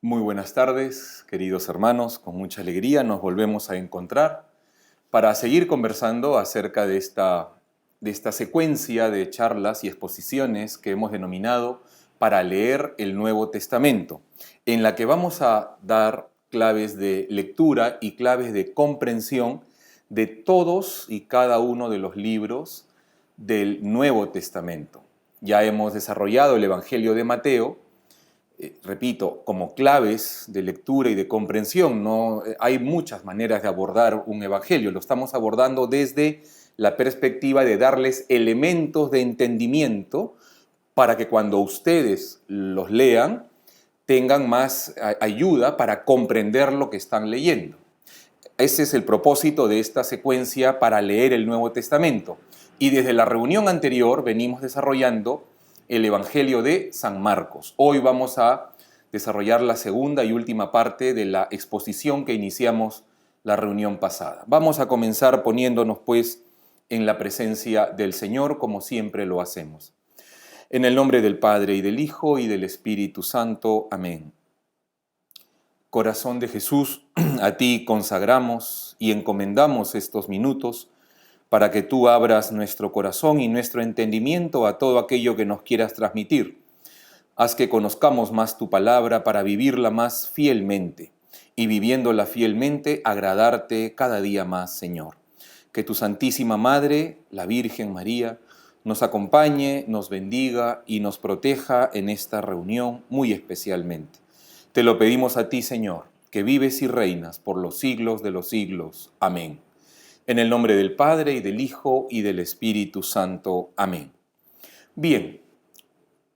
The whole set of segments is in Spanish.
Muy buenas tardes, queridos hermanos. Con mucha alegría nos volvemos a encontrar para seguir conversando acerca de esta secuencia de charlas y exposiciones que hemos denominado para leer el Nuevo Testamento, en la que vamos a dar claves de lectura y claves de comprensión de todos y cada uno de los libros del Nuevo Testamento. Ya hemos desarrollado el Evangelio de Mateo, repito, como claves de lectura y de comprensión. No, hay muchas maneras de abordar un evangelio. Lo estamos abordando desde la perspectiva de darles elementos de entendimiento para que cuando ustedes los lean tengan más ayuda para comprender lo que están leyendo. Ese es el propósito de esta secuencia para leer el Nuevo Testamento. Y desde la reunión anterior venimos desarrollando el Evangelio de San Marcos. Hoy vamos a desarrollar la segunda y última parte de la exposición que iniciamos la reunión pasada. Vamos a comenzar poniéndonos pues en la presencia del Señor, como siempre lo hacemos. En el nombre del Padre y del Hijo y del Espíritu Santo. Amén. Corazón de Jesús, a ti consagramos y encomendamos estos minutos para que tú abras nuestro corazón y nuestro entendimiento a todo aquello que nos quieras transmitir. Haz que conozcamos más tu palabra para vivirla más fielmente y viviéndola fielmente agradarte cada día más, Señor. Que tu Santísima Madre, la Virgen María, nos acompañe, nos bendiga y nos proteja en esta reunión muy especialmente. Te lo pedimos a ti, Señor, que vives y reinas por los siglos de los siglos. Amén. En el nombre del Padre, y del Hijo, y del Espíritu Santo. Amén. Bien,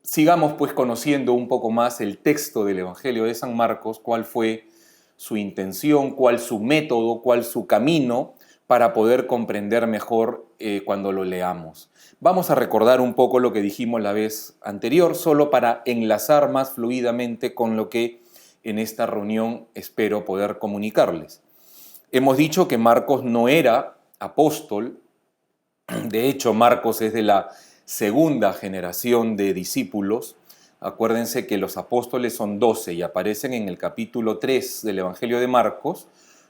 sigamos pues conociendo un poco más el texto del Evangelio de San Marcos, cuál fue su intención, cuál su método, cuál su camino para poder comprender mejor cuando lo leamos. Vamos a recordar un poco lo que dijimos la vez anterior, solo para enlazar más fluidamente con lo que en esta reunión espero poder comunicarles. Hemos dicho que Marcos no era apóstol. De hecho, Marcos es de la segunda generación de discípulos. Acuérdense que los apóstoles son 12 y aparecen en el capítulo 3 del Evangelio de Marcos,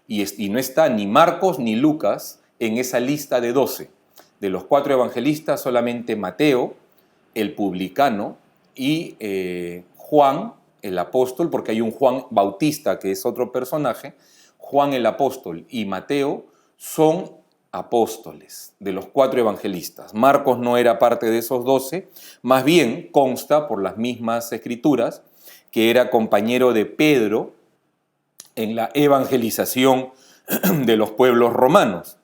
y no está ni Marcos ni Lucas en esa lista de 12. De los 4 evangelistas, solamente Mateo, el publicano, y Juan, el apóstol, porque hay un Juan Bautista que es otro personaje. Juan el apóstol y Mateo son apóstoles de los 4 evangelistas. Marcos no era parte de esos 12, más bien consta por las mismas escrituras que era compañero de Pedro en la evangelización de los pueblos romanos.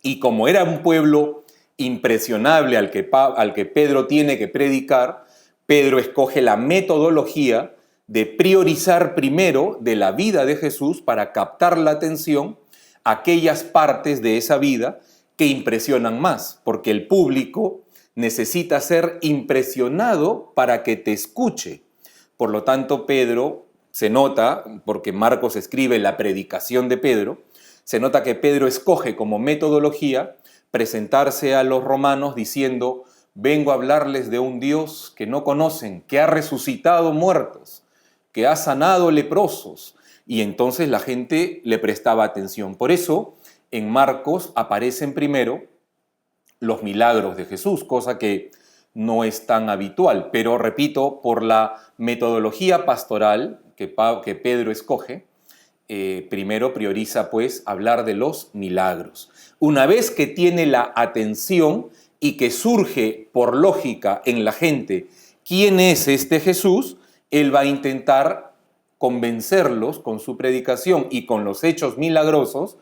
Y como era un pueblo impresionable al que Pedro tiene que predicar, Pedro escoge la metodología de priorizar primero de la vida de Jesús para captar la atención a aquellas partes de esa vida que impresionan más, porque el público necesita ser impresionado para que te escuche. Por lo tanto, Pedro, se nota, porque Marcos escribe la predicación de Pedro, se nota que Pedro escoge como metodología presentarse a los romanos diciendo: vengo a hablarles de un Dios que no conocen, que ha resucitado muertos, que ha sanado leprosos. Y entonces la gente le prestaba atención. Por eso en Marcos aparecen primero los milagros de Jesús, cosa que no es tan habitual, pero repito, por la metodología pastoral que Pedro escoge, primero prioriza pues hablar de los milagros. Una vez que tiene la atención y que surge por lógica en la gente quién es este Jesús, él va a intentar convencerlos con su predicación y con los hechos milagrosos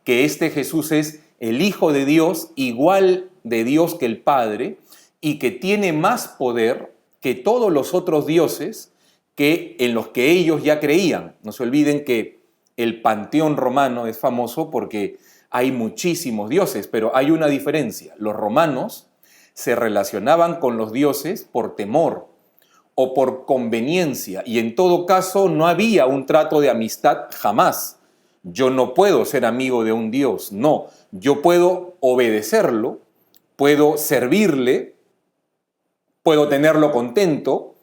que este Jesús es el Hijo de Dios, igual de Dios que el Padre, y que tiene más poder que todos los otros dioses en los que ellos ya creían. No se olviden que el panteón romano es famoso porque hay muchísimos dioses, pero hay una diferencia. Los romanos se relacionaban con los dioses por temor o por conveniencia, y en todo caso no había un trato de amistad jamás. Yo no puedo ser amigo de un dios, no. Yo puedo obedecerlo, puedo servirle, puedo tenerlo contento,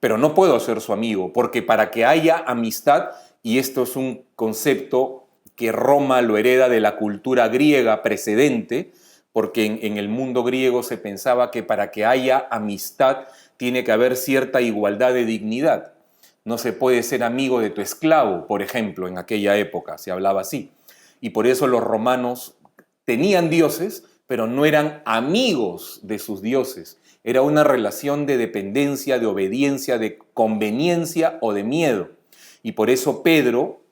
pero no puedo ser su amigo, porque para que haya amistad, y esto es un concepto que Roma lo hereda de la cultura griega precedente, porque en el mundo griego se pensaba que para que haya amistad tiene que haber cierta igualdad de dignidad. No se puede ser amigo de tu esclavo, por ejemplo, en aquella época se hablaba así. Y por eso los romanos tenían dioses, pero no eran amigos de sus dioses. Era una relación de dependencia, de obediencia, de conveniencia o de miedo. Y por eso Pedro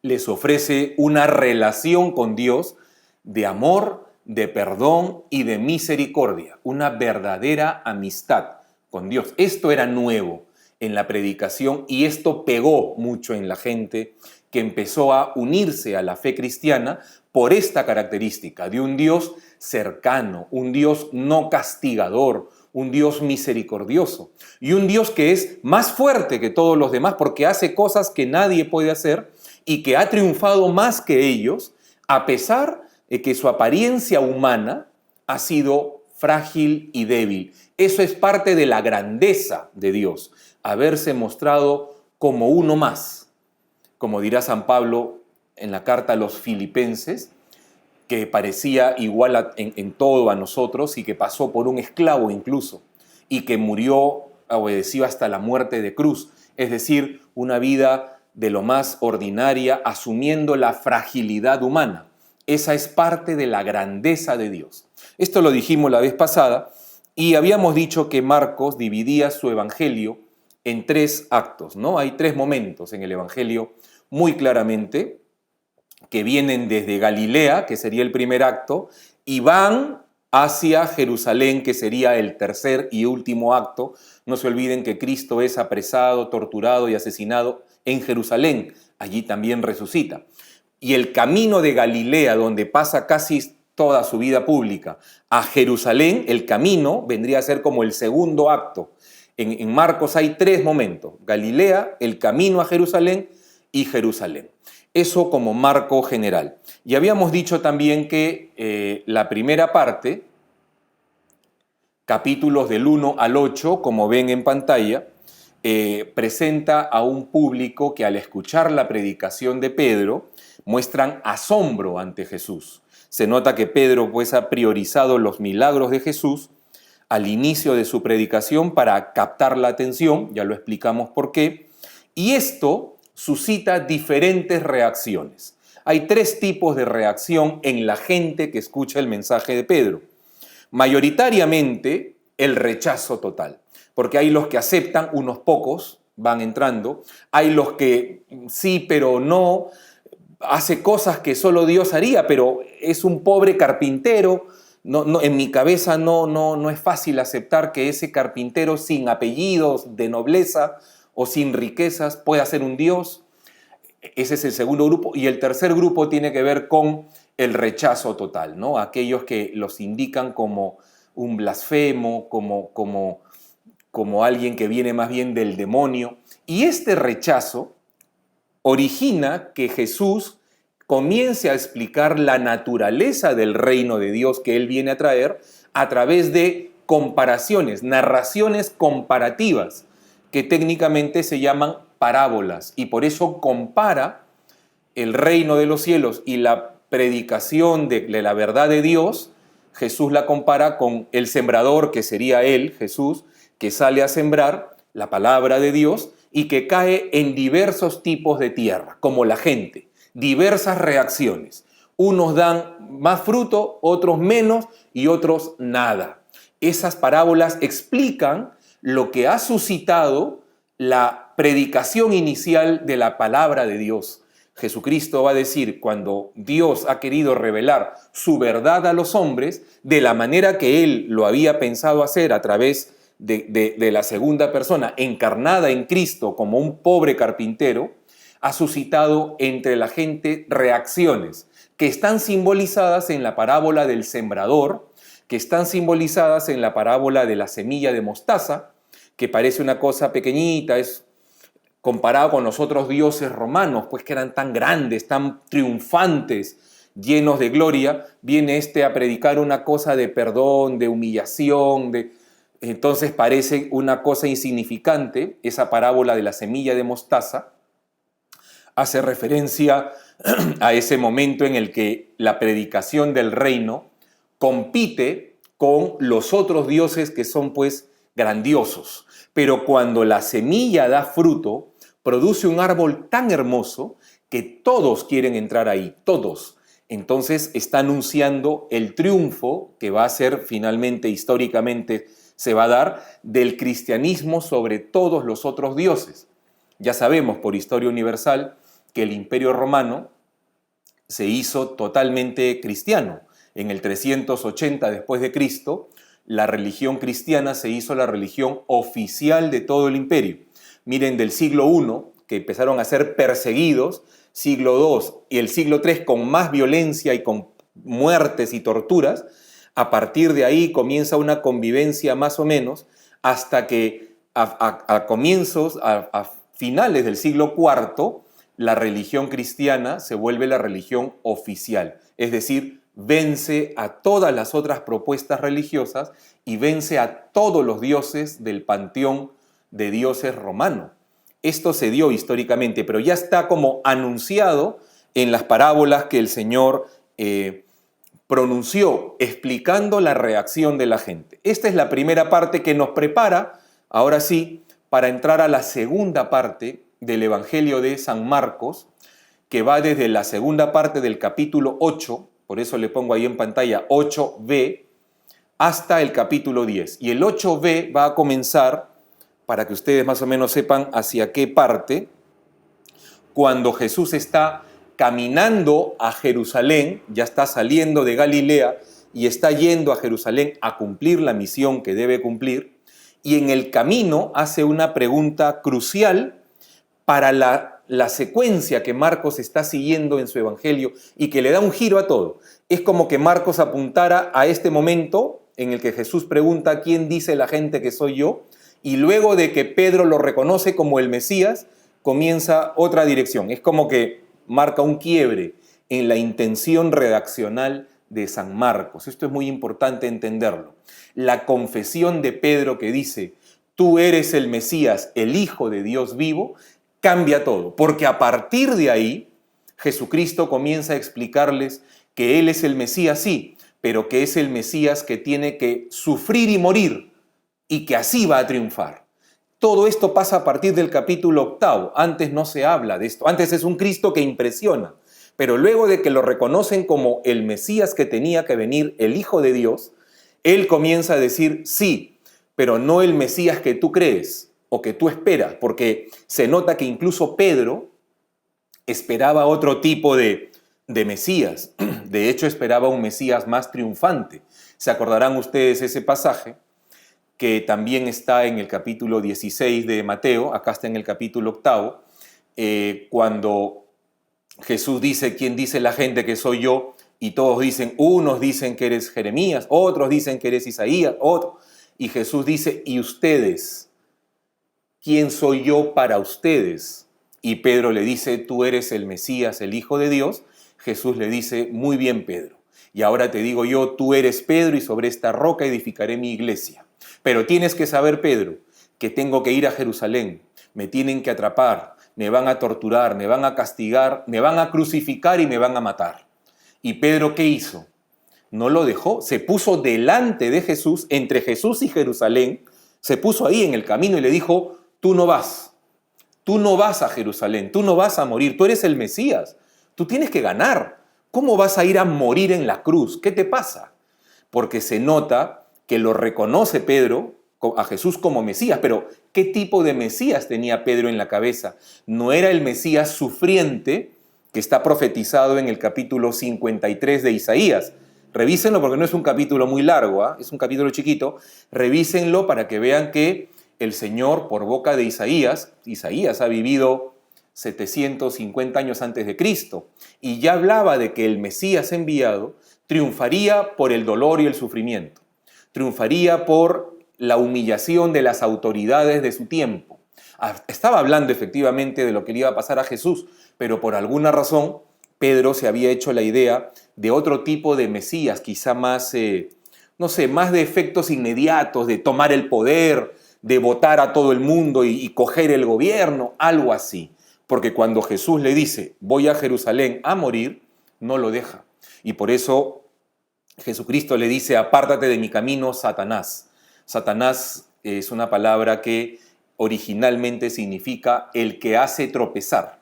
les ofrece una relación con Dios de amor, de perdón y de misericordia, una verdadera amistad con Dios. Esto era nuevo en la predicación y esto pegó mucho en la gente que empezó a unirse a la fe cristiana por esta característica de un Dios cercano, un Dios no castigador, un Dios misericordioso y un Dios que es más fuerte que todos los demás porque hace cosas que nadie puede hacer y que ha triunfado más que ellos a pesar de que su apariencia humana ha sido frágil y débil. Eso es parte de la grandeza de Dios, haberse mostrado como uno más, como dirá San Pablo en la carta a los Filipenses, que parecía igual en todo a nosotros y que pasó por un esclavo incluso, y que murió, obedeció hasta la muerte de cruz, es decir, una vida de lo más ordinaria, asumiendo la fragilidad humana. Esa es parte de la grandeza de Dios. Esto lo dijimos la vez pasada y habíamos dicho que Marcos dividía su evangelio en 3 actos, ¿no? Hay 3 momentos en el evangelio muy claramente que vienen desde Galilea, que sería el primer acto, y van hacia Jerusalén, que sería el tercer y último acto. No se olviden que Cristo es apresado, torturado y asesinado en Jerusalén. Allí también resucita. Y el camino de Galilea, donde pasa casi toda su vida pública, a Jerusalén, el camino vendría a ser como el segundo acto. En Marcos hay 3 momentos: Galilea, el camino a Jerusalén y Jerusalén. Eso como marco general. Y habíamos dicho también que la primera parte, capítulos del 1 al 8, como ven en pantalla, presenta a un público que al escuchar la predicación de Pedro muestran asombro ante Jesús. Se nota que Pedro pues ha priorizado los milagros de Jesús al inicio de su predicación para captar la atención, ya lo explicamos por qué, y esto suscita diferentes reacciones. Hay 3 tipos de reacción en la gente que escucha el mensaje de Pedro. Mayoritariamente el rechazo total, porque hay los que aceptan, unos pocos van entrando, hay los que sí pero no, hace cosas que solo Dios haría, pero es un pobre carpintero. En mi cabeza no es fácil aceptar que ese carpintero sin apellidos de nobleza o sin riquezas pueda ser un Dios. Ese es el segundo grupo. Y el tercer grupo tiene que ver con el rechazo total, ¿no? Aquellos que los indican como un blasfemo, como alguien que viene más bien del demonio. Y este rechazo origina que Jesús comience a explicar la naturaleza del reino de Dios que Él viene a traer a través de comparaciones, narraciones comparativas, que técnicamente se llaman parábolas, y por eso compara el reino de los cielos y la predicación de la verdad de Dios. Jesús la compara con el sembrador, que sería Él, Jesús, que sale a sembrar la palabra de Dios y que cae en diversos tipos de tierra, como la gente, diversas reacciones. Unos dan más fruto, otros menos y otros nada. Esas parábolas explican lo que ha suscitado la predicación inicial de la palabra de Dios. Jesucristo va a decir, cuando Dios ha querido revelar su verdad a los hombres, de la manera que Él lo había pensado hacer a través de la segunda persona, encarnada en Cristo como un pobre carpintero, ha suscitado entre la gente reacciones que están simbolizadas en la parábola del sembrador, que están simbolizadas en la parábola de la semilla de mostaza, que parece una cosa pequeñita, es comparado con los otros dioses romanos, pues que eran tan grandes, tan triunfantes, llenos de gloria. Viene a predicar una cosa de perdón, de humillación, Entonces parece una cosa insignificante. Esa parábola de la semilla de mostaza hace referencia a ese momento en el que la predicación del reino compite con los otros dioses que son pues grandiosos. Pero cuando la semilla da fruto, produce un árbol tan hermoso que todos quieren entrar ahí, todos. Entonces está anunciando el triunfo que va a ser finalmente, históricamente, se va a dar del cristianismo sobre todos los otros dioses. Ya sabemos por historia universal que el Imperio Romano se hizo totalmente cristiano. En el 380 después de Cristo, la religión cristiana se hizo la religión oficial de todo el imperio. Miren, del siglo I, que empezaron a ser perseguidos, siglo II y el siglo III con más violencia y con muertes y torturas, a partir de ahí comienza una convivencia más o menos hasta que a finales del siglo IV, la religión cristiana se vuelve la religión oficial, es decir, vence a todas las otras propuestas religiosas y vence a todos los dioses del panteón de dioses romano. Esto se dio históricamente, pero ya está como anunciado en las parábolas que el Señor pronunció, explicando la reacción de la gente. Esta es la primera parte que nos prepara, ahora sí, para entrar a la segunda parte del Evangelio de San Marcos, que va desde la segunda parte del capítulo 8, por eso le pongo ahí en pantalla 8b, hasta el capítulo 10. Y el 8b va a comenzar, para que ustedes más o menos sepan hacia qué parte, cuando Jesús está caminando a Jerusalén, ya está saliendo de Galilea y está yendo a Jerusalén a cumplir la misión que debe cumplir, y en el camino hace una pregunta crucial para la secuencia que Marcos está siguiendo en su evangelio y que le da un giro a todo. Es como que Marcos apuntara a este momento en el que Jesús pregunta ¿quién dice la gente que soy yo? Y luego de que Pedro lo reconoce como el Mesías, comienza otra dirección. Es como que marca un quiebre en la intención redaccional de San Marcos. Esto es muy importante entenderlo. La confesión de Pedro que dice, tú eres el Mesías, el Hijo de Dios vivo, cambia todo, porque a partir de ahí Jesucristo comienza a explicarles que Él es el Mesías, sí, pero que es el Mesías que tiene que sufrir y morir y que así va a triunfar. Todo esto pasa a partir del capítulo 8. Antes no se habla de esto. Antes es un Cristo que impresiona. Pero luego de que lo reconocen como el Mesías que tenía que venir, el Hijo de Dios, Él comienza a decir, sí, pero no el Mesías que tú crees o que tú esperas, porque se nota que incluso Pedro esperaba otro tipo de Mesías. De hecho, esperaba un Mesías más triunfante. ¿Se acordarán ustedes ese pasaje? Que también está en el capítulo 16 de Mateo, acá está en el capítulo 8, cuando Jesús dice, ¿quién dice la gente que soy yo? Y todos dicen, unos dicen que eres Jeremías, otros dicen que eres Isaías, otros. Y Jesús dice, ¿y ustedes? ¿Quién soy yo para ustedes? Y Pedro le dice, tú eres el Mesías, el Hijo de Dios. Jesús le dice, muy bien, Pedro. Y ahora te digo yo, tú eres Pedro y sobre esta roca edificaré mi iglesia. Pero tienes que saber, Pedro, que tengo que ir a Jerusalén, me tienen que atrapar, me van a torturar, me van a castigar, me van a crucificar y me van a matar. ¿Y Pedro qué hizo? No lo dejó, se puso delante de Jesús, entre Jesús y Jerusalén, se puso ahí en el camino y le dijo, tú no vas a Jerusalén, tú no vas a morir, tú eres el Mesías, tú tienes que ganar. ¿Cómo vas a ir a morir en la cruz? ¿Qué te pasa? Porque se nota que lo reconoce Pedro a Jesús como Mesías, pero ¿qué tipo de Mesías tenía Pedro en la cabeza? No era el Mesías sufriente que está profetizado en el capítulo 53 de Isaías. Revísenlo porque no es un capítulo muy largo, ¿eh? Es un capítulo chiquito. Revísenlo para que vean que el Señor, por boca de Isaías ha vivido 750 años antes de Cristo, y ya hablaba de que el Mesías enviado triunfaría por el dolor y el sufrimiento, triunfaría por la humillación de las autoridades de su tiempo. Estaba hablando efectivamente de lo que le iba a pasar a Jesús, pero por alguna razón Pedro se había hecho la idea de otro tipo de Mesías, quizá más no sé, más de efectos inmediatos, de tomar el poder, de votar a todo el mundo y coger el gobierno, algo así. Porque cuando Jesús le dice, voy a Jerusalén a morir, no lo deja. Y por eso Jesucristo le dice, apártate de mi camino, Satanás. Satanás es una palabra que originalmente significa el que hace tropezar.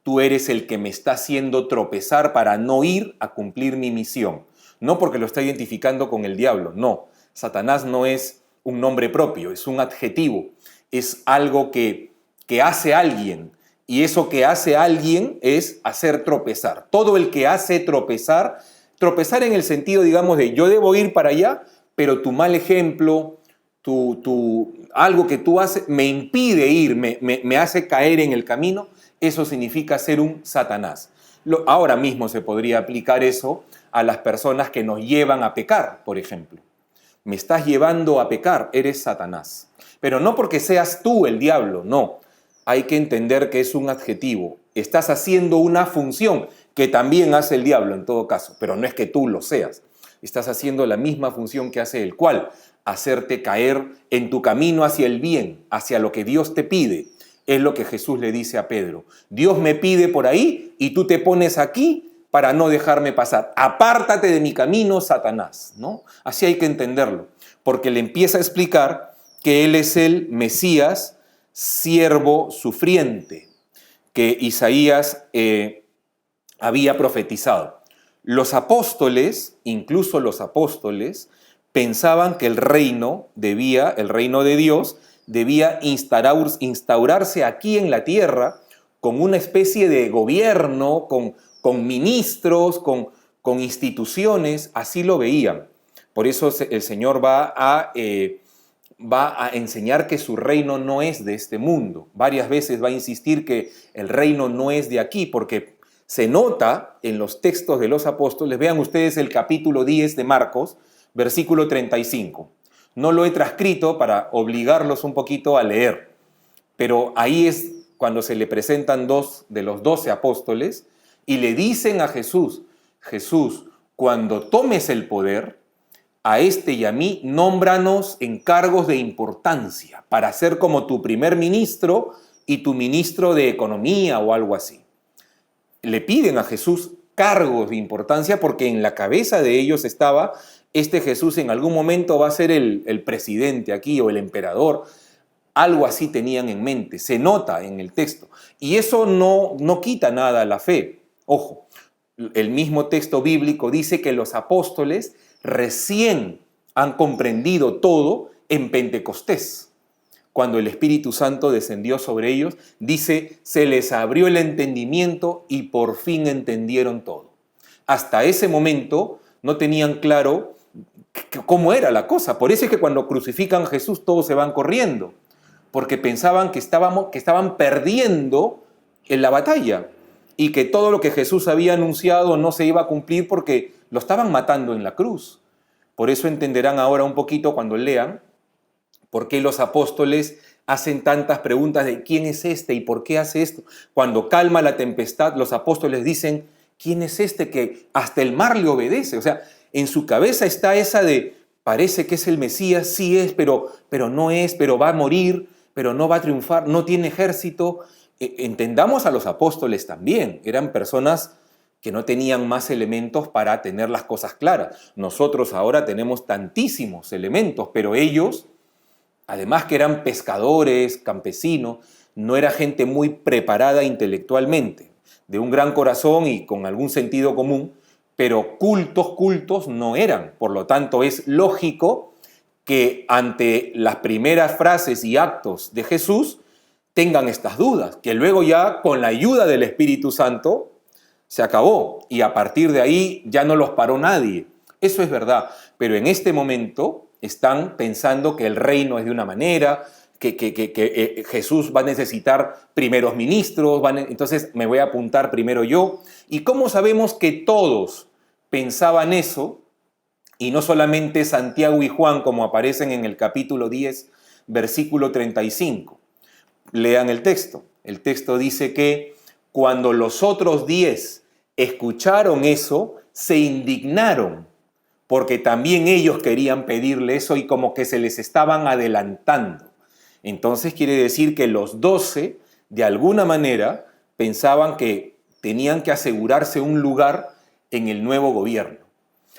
Tú eres el que me está haciendo tropezar para no ir a cumplir mi misión. No porque lo está identificando con el diablo, no. Satanás no es un nombre propio, es un adjetivo. Es algo que hace alguien. Y eso que hace alguien es hacer tropezar. Todo el que hace tropezar, tropezar en el sentido, digamos, de yo debo ir para allá, pero tu mal ejemplo, algo que tú haces me impide ir, me hace caer en el camino. Eso significa ser un Satanás. Ahora mismo se podría aplicar eso a las personas que nos llevan a pecar, por ejemplo. Me estás llevando a pecar, eres Satanás. Pero no porque seas tú el diablo, no. Hay que entender que es un adjetivo. Estás haciendo una función que también hace el diablo en todo caso, pero no es que tú lo seas. Estás haciendo la misma función que hace el cual, hacerte caer en tu camino hacia el bien, hacia lo que Dios te pide. Es lo que Jesús le dice a Pedro. Dios me pide por ahí y tú te pones aquí para no dejarme pasar. Apártate de mi camino, Satanás, ¿no? Así hay que entenderlo, porque le empieza a explicar que Él es el Mesías, siervo sufriente, que Isaías había profetizado. Los apóstoles, incluso los apóstoles, pensaban que el reino de Dios, debía instaurarse aquí en la tierra con una especie de gobierno, con ministros, con instituciones, así lo veían. Por eso el Señor va a enseñar que su reino no es de este mundo. Varias veces va a insistir que el reino no es de aquí, porque se nota en los textos de los apóstoles. Vean ustedes el capítulo 10 de Marcos, versículo 35. No lo he transcrito para obligarlos un poquito a leer, pero ahí es cuando se le presentan dos de los 12 apóstoles y le dicen a Jesús, Jesús, cuando tomes el poder, a este y a mí, nómbranos en cargos de importancia para ser como tu primer ministro y tu ministro de economía o algo así. Le piden a Jesús cargos de importancia porque en la cabeza de ellos estaba, este Jesús en algún momento va a ser el presidente aquí o el emperador. Algo así tenían en mente, se nota en el texto. Y eso no quita nada a la fe. Ojo, el mismo texto bíblico dice que los apóstoles recién han comprendido todo en Pentecostés. Cuando el Espíritu Santo descendió sobre ellos, dice, se les abrió el entendimiento y por fin entendieron todo. Hasta ese momento no tenían claro cómo era la cosa. Por eso es que cuando crucifican a Jesús todos se van corriendo, porque pensaban que estaban perdiendo en la batalla y que todo lo que Jesús había anunciado no se iba a cumplir porque lo estaban matando en la cruz. Por eso entenderán ahora un poquito cuando lean por qué los apóstoles hacen tantas preguntas de quién es este y por qué hace esto. Cuando calma la tempestad, los apóstoles dicen, ¿quién es este que hasta el mar le obedece? O sea, en su cabeza está esa de, parece que es el Mesías, sí es, pero no es, pero va a morir, pero no va a triunfar, no tiene ejército. Entendamos a los apóstoles también, eran personas que no tenían más elementos para tener las cosas claras. Nosotros ahora tenemos tantísimos elementos, pero ellos, además que eran pescadores, campesinos, no era gente muy preparada intelectualmente, de un gran corazón y con algún sentido común, pero cultos no eran. Por lo tanto, es lógico que ante las primeras frases y actos de Jesús tengan estas dudas, que luego ya con la ayuda del Espíritu Santo se acabó y a partir de ahí ya no los paró nadie. Eso es verdad, pero en este momento están pensando que el reino es de una manera, que Jesús va a necesitar primeros ministros, entonces me voy a apuntar primero yo. ¿Y cómo sabemos que todos pensaban eso? Y no solamente Santiago y Juan, como aparecen en el capítulo 10, versículo 35. Lean el texto. El texto dice que cuando los otros 10 escucharon eso, se indignaron porque también ellos querían pedirle eso y como que se les estaban adelantando. Entonces quiere decir que los 12, de alguna manera, pensaban que tenían que asegurarse un lugar en el nuevo gobierno.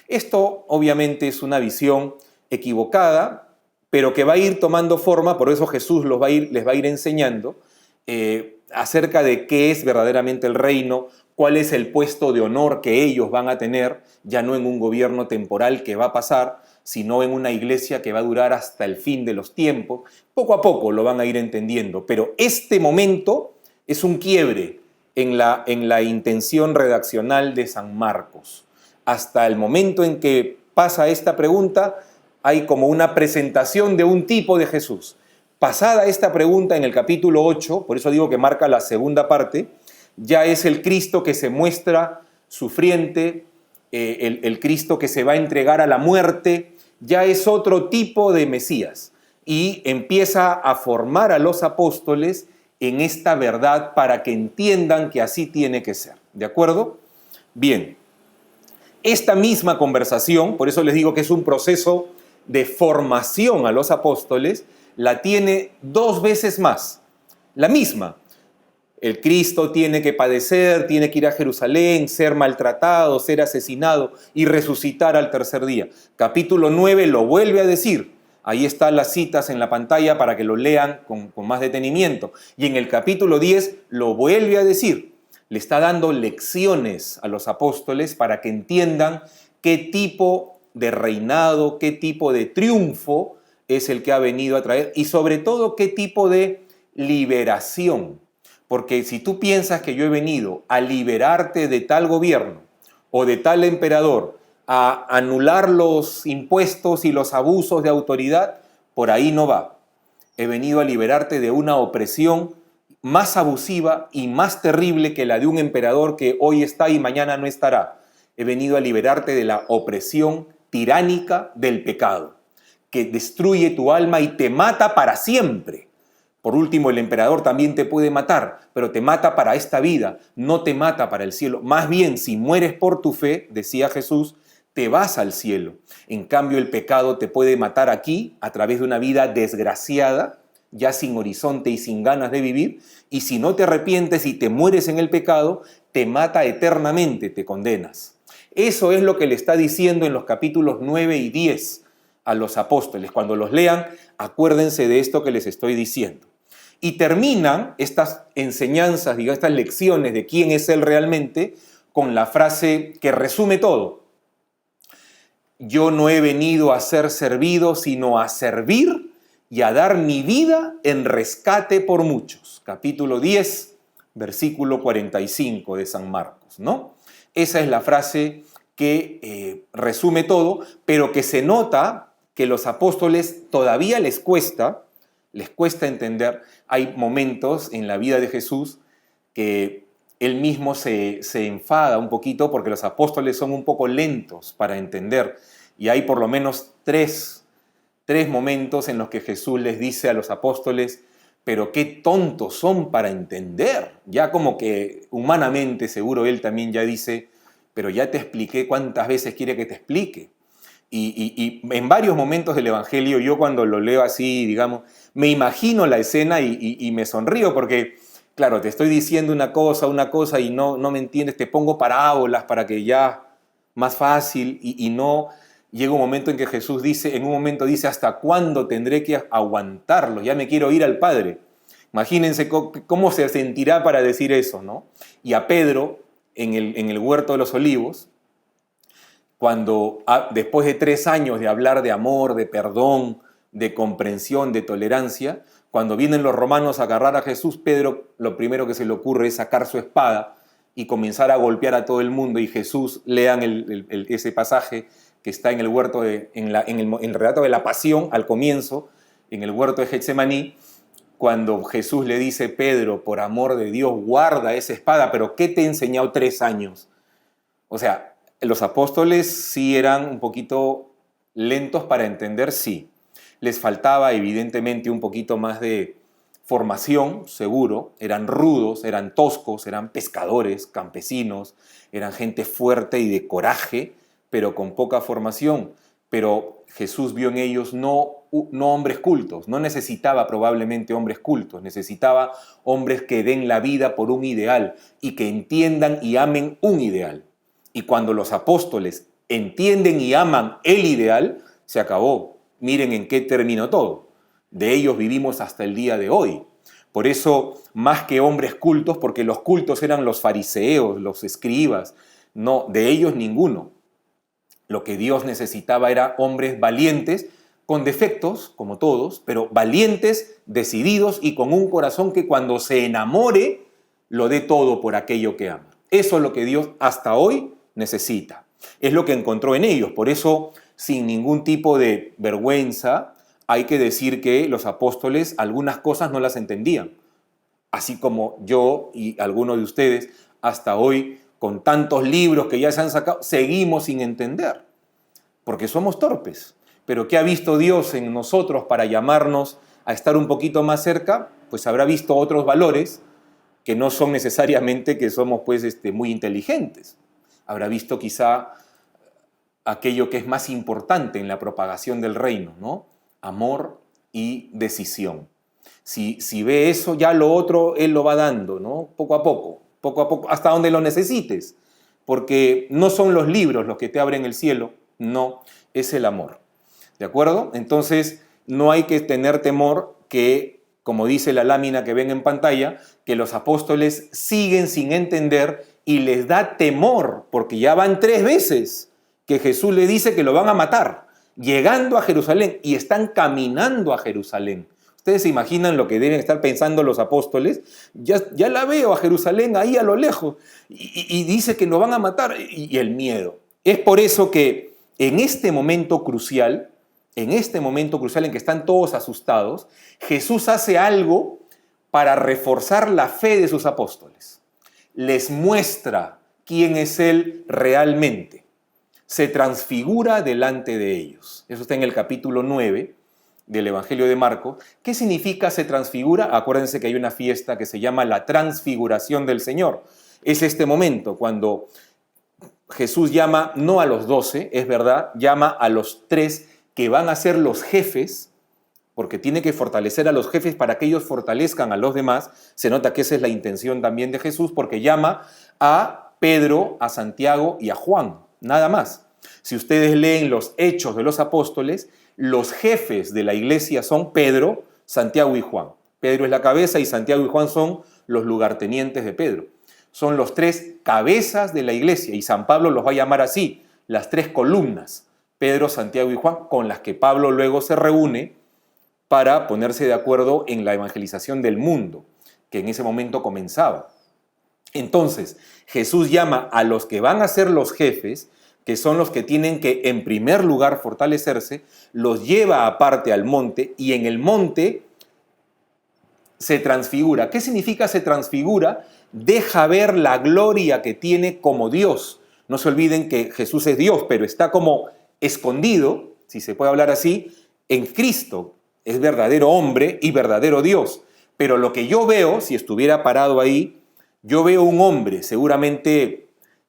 Esto obviamente es una visión equivocada, pero que va a ir tomando forma, por eso Jesús les va a ir enseñando acerca de qué es verdaderamente el reino, cuál es el puesto de honor que ellos van a tener, ya no en un gobierno temporal que va a pasar, sino en una iglesia que va a durar hasta el fin de los tiempos. Poco a poco lo van a ir entendiendo, pero este momento es un quiebre en la intención redaccional de San Marcos. Hasta el momento en que pasa esta pregunta, hay como una presentación de un tipo de Jesús. Pasada esta pregunta en el capítulo 8, por eso digo que marca la segunda parte, ya es el Cristo que se muestra sufriente, el Cristo que se va a entregar a la muerte, ya es otro tipo de Mesías y empieza a formar a los apóstoles en esta verdad para que entiendan que así tiene que ser. ¿De acuerdo? Bien, esta misma conversación, por eso les digo que es un proceso de formación a los apóstoles, la tiene 2 veces más, la misma. El Cristo tiene que padecer, tiene que ir a Jerusalén, ser maltratado, ser asesinado y resucitar al tercer día. Capítulo 9 lo vuelve a decir. Ahí están las citas en la pantalla para que lo lean con más detenimiento. Y en el capítulo 10 lo vuelve a decir. Le está dando lecciones a los apóstoles para que entiendan qué tipo de reinado, qué tipo de triunfo es el que ha venido a traer y sobre todo qué tipo de liberación. Porque si tú piensas que yo he venido a liberarte de tal gobierno o de tal emperador, a anular los impuestos y los abusos de autoridad, por ahí no va. He venido a liberarte de una opresión más abusiva y más terrible que la de un emperador que hoy está y mañana no estará. He venido a liberarte de la opresión tiránica del pecado, que destruye tu alma y te mata para siempre. Por último, el emperador también te puede matar, pero te mata para esta vida, no te mata para el cielo. Más bien, si mueres por tu fe, decía Jesús, te vas al cielo. En cambio, el pecado te puede matar aquí a través de una vida desgraciada, ya sin horizonte y sin ganas de vivir, y si no te arrepientes y te mueres en el pecado, te mata eternamente, te condenas. Eso es lo que le está diciendo en los capítulos 9 y 10 a los apóstoles. Cuando los lean, acuérdense de esto que les estoy diciendo. Y terminan estas enseñanzas, digamos, estas lecciones de quién es Él realmente, con la frase que resume todo. Yo no he venido a ser servido, sino a servir y a dar mi vida en rescate por muchos. Capítulo 10, versículo 45 de San Marcos, ¿no? Esa es la frase que resume todo, pero que se nota que los apóstoles todavía les cuesta entender. Hay momentos en la vida de Jesús que él mismo se enfada un poquito porque los apóstoles son un poco lentos para entender. Y hay por lo menos tres momentos en los que Jesús les dice a los apóstoles, pero qué tontos son para entender. Ya como que humanamente seguro él también ya dice, pero ya te expliqué cuántas veces quiere que te explique. Y en varios momentos del Evangelio, yo cuando lo leo así, digamos, me imagino la escena y me sonrío porque, claro, te estoy diciendo una cosa y no me entiendes, te pongo parábolas para que ya más fácil y no llega un momento en que Jesús dice, en un momento dice, ¿hasta cuándo tendré que aguantarlo? Ya me quiero ir al Padre. Imagínense cómo se sentirá para decir eso, ¿no? Y a Pedro, en el huerto de los olivos, cuando después de 3 años de hablar de amor, de perdón, de comprensión, de tolerancia, cuando vienen los romanos a agarrar a Jesús, Pedro lo primero que se le ocurre es sacar su espada y comenzar a golpear a todo el mundo. Y Jesús, lean ese pasaje que está en el huerto, en el relato de la pasión, al comienzo, en el huerto de Getsemaní, cuando Jesús le dice, Pedro, por amor de Dios, guarda esa espada, pero ¿qué te he enseñado 3 años? O sea, los apóstoles sí eran un poquito lentos para entender, sí. Les faltaba evidentemente un poquito más de formación, seguro. Eran rudos, eran toscos, eran pescadores, campesinos, eran gente fuerte y de coraje, pero con poca formación. Pero Jesús vio en ellos no hombres cultos, no necesitaba probablemente hombres cultos, necesitaba hombres que den la vida por un ideal y que entiendan y amen un ideal. Y cuando los apóstoles entienden y aman el ideal, se acabó. Miren en qué terminó todo. De ellos vivimos hasta el día de hoy. Por eso, más que hombres cultos, porque los cultos eran los fariseos, los escribas, no, de ellos ninguno. Lo que Dios necesitaba era hombres valientes, con defectos, como todos, pero valientes, decididos y con un corazón que cuando se enamore, lo dé todo por aquello que ama. Eso es lo que Dios hasta hoy necesita. Es lo que encontró en ellos. Por eso, sin ningún tipo de vergüenza, hay que decir que los apóstoles algunas cosas no las entendían. Así como yo y algunos de ustedes hasta hoy, con tantos libros que ya se han sacado, seguimos sin entender, porque somos torpes. Pero ¿qué ha visto Dios en nosotros para llamarnos a estar un poquito más cerca? Pues habrá visto otros valores que no son necesariamente que somos muy inteligentes. Habrá visto quizá aquello que es más importante en la propagación del reino, ¿no? Amor y decisión. Si ve eso, ya lo otro Él lo va dando, ¿no? Poco a poco, hasta donde lo necesites. Porque no son los libros los que te abren el cielo, no, es el amor. ¿De acuerdo? Entonces, no hay que tener temor que, como dice la lámina que ven en pantalla, que los apóstoles siguen sin entender y les da temor, porque ya van 3 veces que Jesús le dice que lo van a matar, llegando a Jerusalén, y están caminando a Jerusalén. ¿Ustedes se imaginan lo que deben estar pensando los apóstoles? Ya la veo a Jerusalén ahí a lo lejos, y dice que lo van a matar, y el miedo. Es por eso que en este momento crucial en que están todos asustados, Jesús hace algo para reforzar la fe de sus apóstoles. Les muestra quién es Él realmente. Se transfigura delante de ellos. Eso está en el capítulo 9 del Evangelio de Marcos. ¿Qué significa se transfigura? Acuérdense que hay una fiesta que se llama la transfiguración del Señor. Es este momento cuando Jesús llama no a los 12, es verdad, llama a los 3 que van a ser los jefes, porque tiene que fortalecer a los jefes para que ellos fortalezcan a los demás. Se nota que esa es la intención también de Jesús, porque llama a Pedro, a Santiago y a Juan, nada más. Si ustedes leen los Hechos de los Apóstoles, los jefes de la iglesia son Pedro, Santiago y Juan. Pedro es la cabeza y Santiago y Juan son los lugartenientes de Pedro. Son los 3 cabezas de la iglesia y San Pablo los va a llamar así, las 3 columnas. Pedro, Santiago y Juan, con las que Pablo luego se reúne para ponerse de acuerdo en la evangelización del mundo, que en ese momento comenzaba. Entonces, Jesús llama a los que van a ser los jefes, que son los que tienen que, en primer lugar, fortalecerse, los lleva aparte al monte, y en el monte se transfigura. ¿Qué significa se transfigura? Deja ver la gloria que tiene como Dios. No se olviden que Jesús es Dios, pero está como escondido, si se puede hablar así, en Cristo. Es verdadero hombre y verdadero Dios. Pero lo que yo veo, si estuviera parado ahí, yo veo un hombre seguramente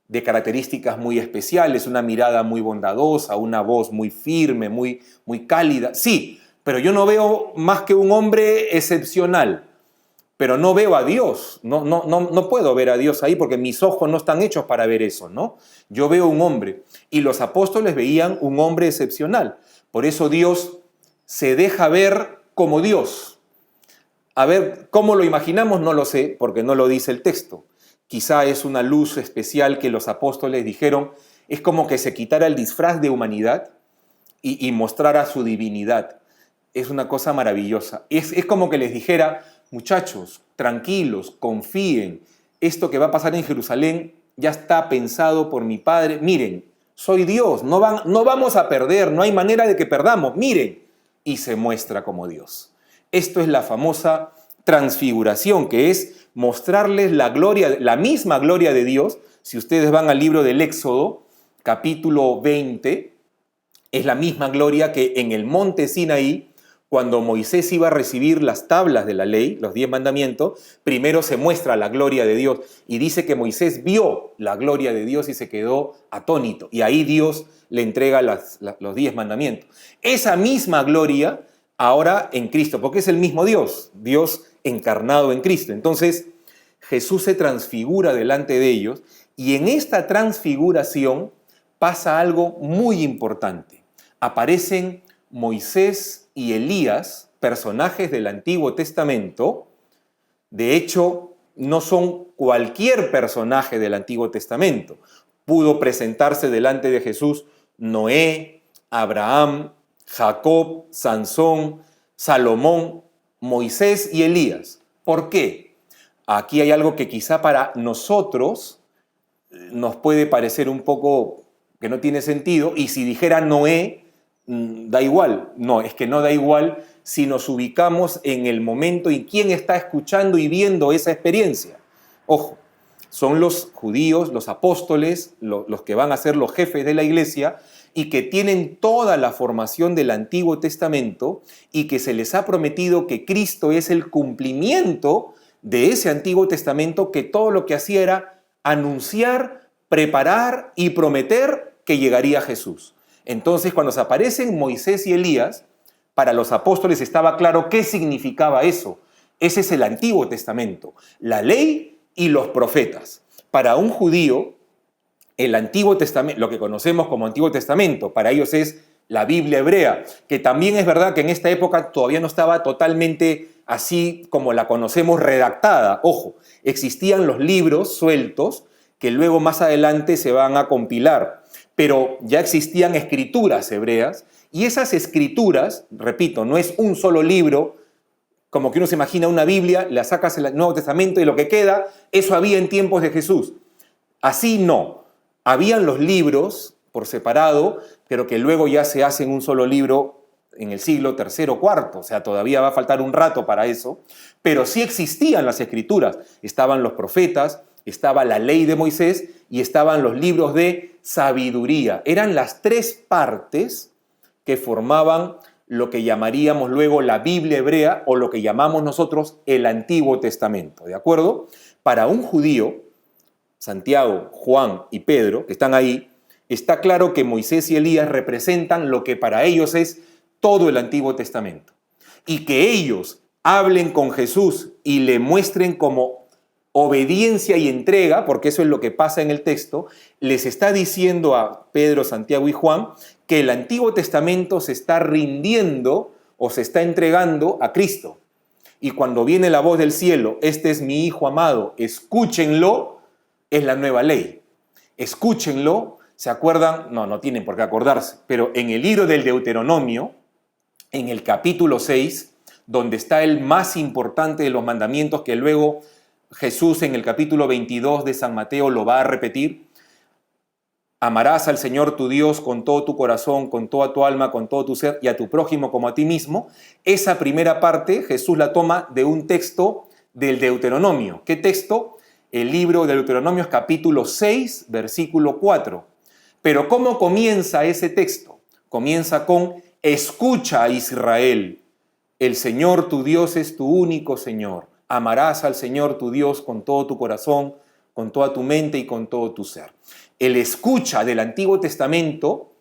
de características muy especiales, una mirada muy bondadosa, una voz muy firme, muy cálida. Sí, pero yo no veo más que un hombre excepcional. Pero no veo a Dios, no puedo ver a Dios ahí porque mis ojos no están hechos para ver eso, ¿no? Yo veo un hombre y los apóstoles veían un hombre excepcional. Por eso Dios se deja ver como Dios. A ver, ¿cómo lo imaginamos? No lo sé porque no lo dice el texto. Quizá es una luz especial que los apóstoles dijeron, es como que se quitara el disfraz de humanidad y mostrara su divinidad. Es una cosa maravillosa. Es como que les dijera, muchachos, tranquilos, confíen. Esto que va a pasar en Jerusalén ya está pensado por mi Padre. Miren, soy Dios, no vamos a perder, no hay manera de que perdamos. Miren, y se muestra como Dios. Esto es la famosa transfiguración, que es mostrarles la gloria, la misma gloria de Dios. Si ustedes van al libro del Éxodo, capítulo 20, es la misma gloria que en el monte Sinaí Cuando Moisés iba a recibir las tablas de la ley, los 10 mandamientos, primero se muestra la gloria de Dios y dice que Moisés vio la gloria de Dios y se quedó atónito. Y ahí Dios le entrega los 10 mandamientos. Esa misma gloria ahora en Cristo, porque es el mismo Dios, Dios encarnado en Cristo. Entonces Jesús se transfigura delante de ellos y en esta transfiguración pasa algo muy importante. Aparecen Moisés y Elías, personajes del Antiguo Testamento. De hecho, no son cualquier personaje del Antiguo Testamento. Pudo presentarse delante de Jesús Noé, Abraham, Jacob, Sansón, Salomón, Moisés y Elías. ¿Por qué? Aquí hay algo que quizá para nosotros nos puede parecer un poco que no tiene sentido, y si dijera Noé, da igual. No, es que no da igual si nos ubicamos en el momento y quién está escuchando y viendo esa experiencia. Ojo, son los judíos, los apóstoles, los que van a ser los jefes de la iglesia y que tienen toda la formación del Antiguo Testamento y que se les ha prometido que Cristo es el cumplimiento de ese Antiguo Testamento, que todo lo que hacía era anunciar, preparar y prometer que llegaría Jesús. Entonces, cuando se aparecen Moisés y Elías, para los apóstoles estaba claro qué significaba eso. Ese es el Antiguo Testamento, la ley y los profetas. Para un judío, el Antiguo Testamento, lo que conocemos como Antiguo Testamento, para ellos es la Biblia hebrea, que también es verdad que en esta época todavía no estaba totalmente así como la conocemos redactada. Ojo, existían los libros sueltos que luego más adelante se van a compilar, pero ya existían escrituras hebreas y esas escrituras, repito, no es un solo libro, como que uno se imagina una Biblia, la sacas el Nuevo Testamento y lo que queda, eso había en tiempos de Jesús. Así no. Habían los libros por separado, pero que luego ya se hacen un solo libro en el siglo III o IV, o sea, todavía va a faltar un rato para eso, pero sí existían las escrituras, estaban los profetas, estaba la ley de Moisés y estaban los libros de sabiduría. Eran las tres partes que formaban lo que llamaríamos luego la Biblia hebrea o lo que llamamos nosotros el Antiguo Testamento, ¿de acuerdo? Para un judío, Santiago, Juan y Pedro, que están ahí, está claro que Moisés y Elías representan lo que para ellos es todo el Antiguo Testamento. Y que ellos hablen con Jesús y le muestren como obediencia y entrega, porque eso es lo que pasa en el texto, les está diciendo a Pedro, Santiago y Juan que el Antiguo Testamento se está rindiendo o se está entregando a Cristo. Y cuando viene la voz del cielo, este es mi Hijo amado, escúchenlo, es la nueva ley. Escúchenlo, ¿se acuerdan? No tienen por qué acordarse, pero en el libro del Deuteronomio, en el capítulo 6, donde está el más importante de los mandamientos que luego Jesús en el capítulo 22 de San Mateo lo va a repetir. Amarás al Señor tu Dios con todo tu corazón, con toda tu alma, con todo tu ser y a tu prójimo como a ti mismo. Esa primera parte Jesús la toma de un texto del Deuteronomio. ¿Qué texto? El libro de Deuteronomio es capítulo 6, versículo 4. Pero ¿cómo comienza ese texto? Comienza con: escucha, Israel, el Señor tu Dios es tu único Señor. Amarás al Señor tu Dios con todo tu corazón, con toda tu mente y con todo tu ser. El escucha del Antiguo Testamento,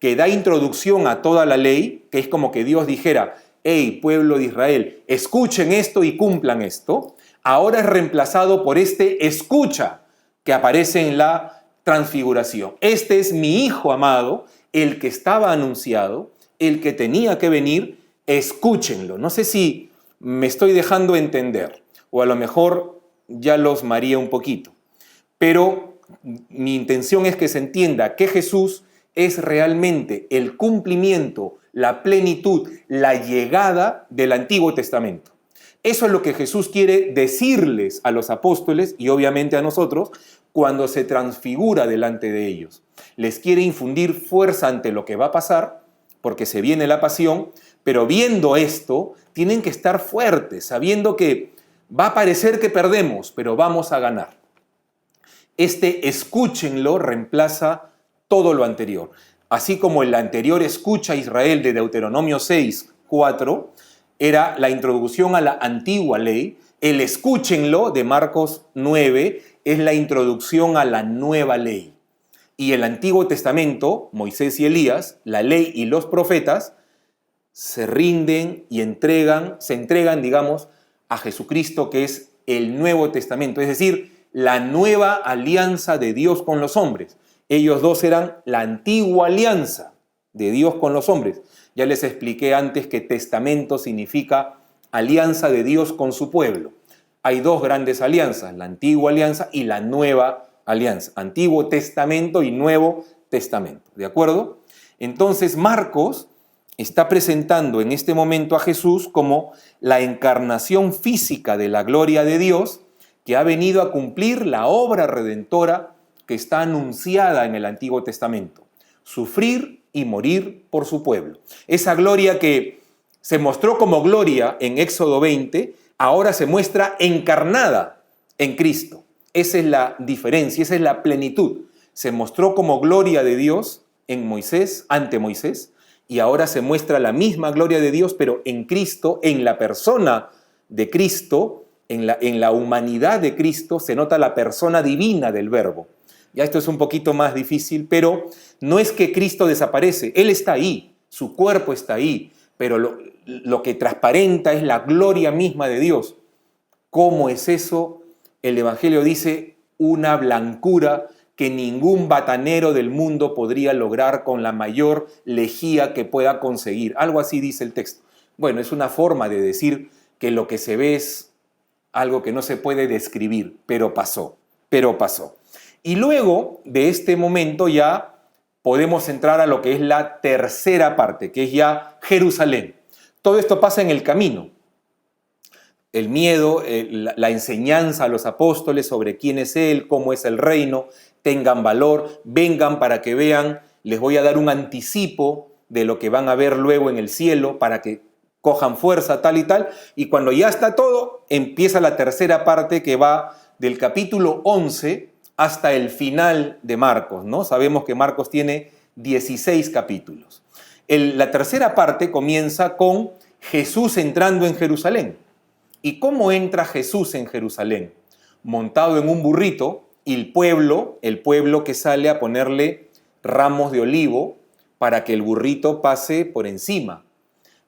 que da introducción a toda la ley, que es como que Dios dijera: hey, pueblo de Israel, escuchen esto y cumplan esto, ahora es reemplazado por este escucha que aparece en la transfiguración. Este es mi Hijo amado, el que estaba anunciado, el que tenía que venir, escúchenlo. No sé si me estoy dejando entender, o a lo mejor ya los mareé un poquito, pero mi intención es que se entienda que Jesús es realmente el cumplimiento, la plenitud, la llegada del Antiguo Testamento. Eso es lo que Jesús quiere decirles a los apóstoles y obviamente a nosotros cuando se transfigura delante de ellos. Les quiere infundir fuerza ante lo que va a pasar, porque se viene la pasión, pero viendo esto, tienen que estar fuertes, sabiendo que va a parecer que perdemos, pero vamos a ganar. Este escúchenlo reemplaza todo lo anterior. Así como el anterior escucha a Israel de Deuteronomio 6, 4 era la introducción a la antigua ley. El escúchenlo de Marcos 9 es la introducción a la nueva ley. Y el Antiguo Testamento, Moisés y Elías, la ley y los profetas, se rinden y se entregan, digamos, a Jesucristo, que es el Nuevo Testamento, es decir, la nueva alianza de Dios con los hombres. Ellos dos eran la antigua alianza de Dios con los hombres. Ya les expliqué antes que testamento significa alianza de Dios con su pueblo. Hay dos grandes alianzas, la antigua alianza y la nueva alianza. Antiguo Testamento y Nuevo Testamento, ¿de acuerdo? Entonces Marcos está presentando en este momento a Jesús como la encarnación física de la gloria de Dios que ha venido a cumplir la obra redentora que está anunciada en el Antiguo Testamento. Sufrir y morir por su pueblo. Esa gloria que se mostró como gloria en Éxodo 20, ahora se muestra encarnada en Cristo. Esa es la diferencia, esa es la plenitud. Se mostró como gloria de Dios en Moisés, ante Moisés, y ahora se muestra la misma gloria de Dios, pero en Cristo, en la persona de Cristo, en la humanidad de Cristo, se nota la persona divina del Verbo. Ya esto es un poquito más difícil, pero no es que Cristo desaparece, Él está ahí, su cuerpo está ahí, pero lo que transparenta es la gloria misma de Dios. ¿Cómo es eso? El Evangelio dice una blancura que ningún batanero del mundo podría lograr con la mayor lejía que pueda conseguir. Algo así dice el texto. Bueno, es una forma de decir que lo que se ve es algo que no se puede describir, pero pasó. Y luego de este momento ya podemos entrar a lo que es la tercera parte, que es ya Jerusalén. Todo esto pasa en el camino. El miedo, la enseñanza a los apóstoles sobre quién es Él, cómo es el reino, tengan valor, vengan para que vean, les voy a dar un anticipo de lo que van a ver luego en el cielo para que cojan fuerza, tal y tal, y cuando ya está todo, empieza la tercera parte que va del capítulo 11 hasta el final de Marcos, ¿no? Sabemos que Marcos tiene 16 capítulos. La tercera parte comienza con Jesús entrando en Jerusalén. ¿Y cómo entra Jesús en Jerusalén? Montado en un burrito, y el pueblo que sale a ponerle ramos de olivo para que el burrito pase por encima.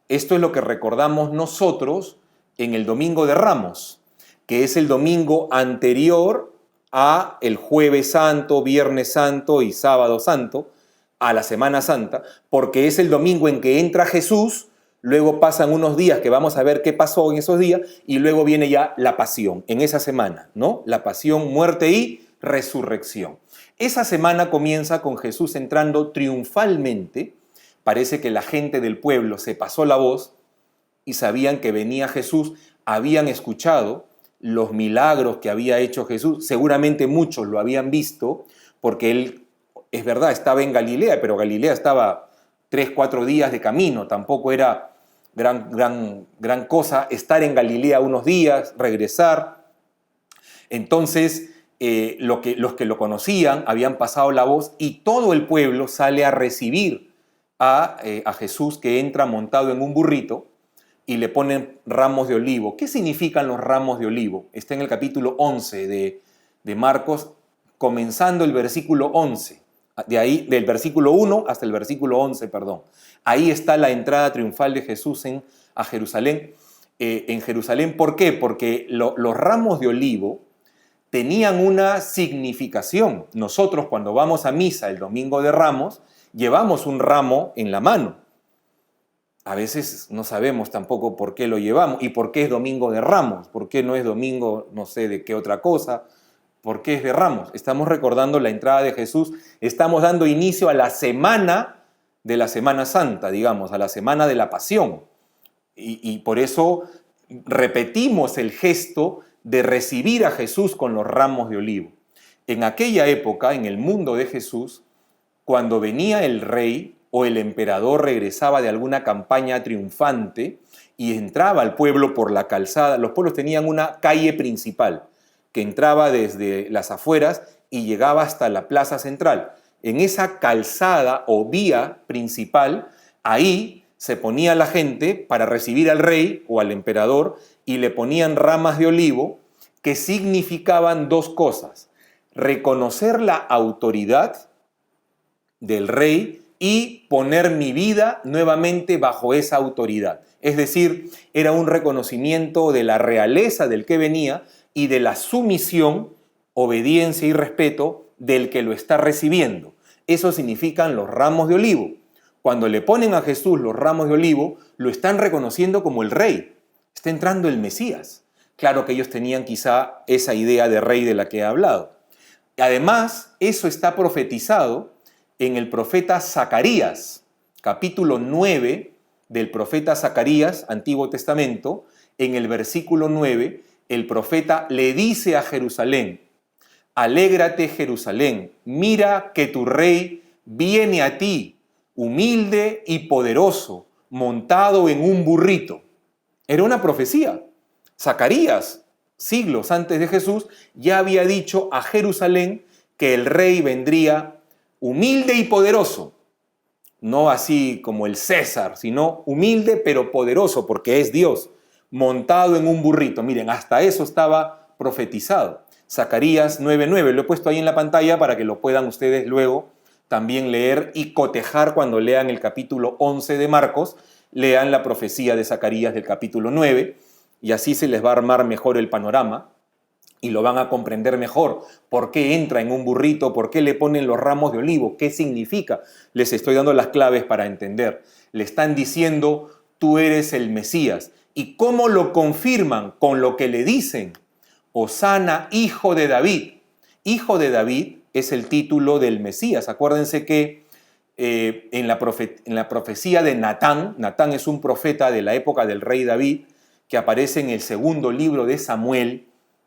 Esto es lo que recordamos nosotros en el Domingo de Ramos, que es el domingo anterior a el Jueves Santo, Viernes Santo y Sábado Santo, a la Semana Santa, porque es el domingo en que entra Jesús. Luego pasan unos días que vamos a ver qué pasó en esos días y luego viene ya la pasión, en esa semana, ¿no? La pasión, muerte y resurrección. Esa semana comienza con Jesús entrando triunfalmente. Parece que la gente del pueblo se pasó la voz y sabían que venía Jesús, habían escuchado los milagros que había hecho Jesús, seguramente muchos lo habían visto porque él, es verdad, estaba en Galilea, pero Galilea estaba 3-4 días de camino, tampoco era gran cosa estar en Galilea unos días, regresar. Entonces, los que lo conocían habían pasado la voz y todo el pueblo sale a recibir a Jesús, que entra montado en un burrito y le ponen ramos de olivo. ¿Qué significan los ramos de olivo? Está en el capítulo 11 de Marcos, comenzando el versículo 11. De ahí, del versículo 1 hasta el versículo 11, perdón. Ahí está la entrada triunfal de Jesús a Jerusalén. En Jerusalén, ¿por qué? Porque los ramos de olivo tenían una significación. Nosotros cuando vamos a misa el Domingo de Ramos, llevamos un ramo en la mano. A veces no sabemos tampoco por qué lo llevamos y por qué es Domingo de Ramos, por qué no es domingo no sé de qué otra cosa. ¿Por qué es de Ramos? Estamos recordando la entrada de Jesús, estamos dando inicio a la semana de la Semana Santa, digamos, a la semana de la Pasión. Y por eso repetimos el gesto de recibir a Jesús con los ramos de olivo. En aquella época, en el mundo de Jesús, cuando venía el rey o el emperador regresaba de alguna campaña triunfante y entraba al pueblo por la calzada, los pueblos tenían una calle principal que entraba desde las afueras y llegaba hasta la plaza central. En esa calzada o vía principal, ahí se ponía la gente para recibir al rey o al emperador y le ponían ramas de olivo que significaban dos cosas: reconocer la autoridad del rey y poner mi vida nuevamente bajo esa autoridad. Es decir, era un reconocimiento de la realeza del que venía y de la sumisión, obediencia y respeto del que lo está recibiendo. Eso significan los ramos de olivo. Cuando le ponen a Jesús los ramos de olivo, lo están reconociendo como el rey. Está entrando el Mesías. Claro que ellos tenían quizá esa idea de rey de la que he hablado. Además, eso está profetizado en el profeta Zacarías, capítulo 9 del profeta Zacarías, Antiguo Testamento. En el versículo 9, el profeta le dice a Jerusalén: alégrate, Jerusalén, mira que tu rey viene a ti, humilde y poderoso, montado en un burrito. Era una profecía. Zacarías, siglos antes de Jesús, ya había dicho a Jerusalén que el rey vendría humilde y poderoso. No así como el César, sino humilde pero poderoso, porque es Dios, montado en un burrito. Miren, hasta eso estaba profetizado. Zacarías 9:9, lo he puesto ahí en la pantalla para que lo puedan ustedes luego también leer y cotejar cuando lean el capítulo 11 de Marcos, lean la profecía de Zacarías del capítulo 9, y así se les va a armar mejor el panorama y lo van a comprender mejor. ¿Por qué entra en un burrito? ¿Por qué le ponen los ramos de olivo? ¿Qué significa? Les estoy dando las claves para entender. Le están diciendo: tú eres el Mesías. ¿Y cómo lo confirman? Con lo que le dicen: Hosana, hijo de David. Hijo de David es el título del Mesías. Acuérdense que en la profecía de Natán, Natán es un profeta de la época del rey David, que aparece en el segundo libro de Samuel,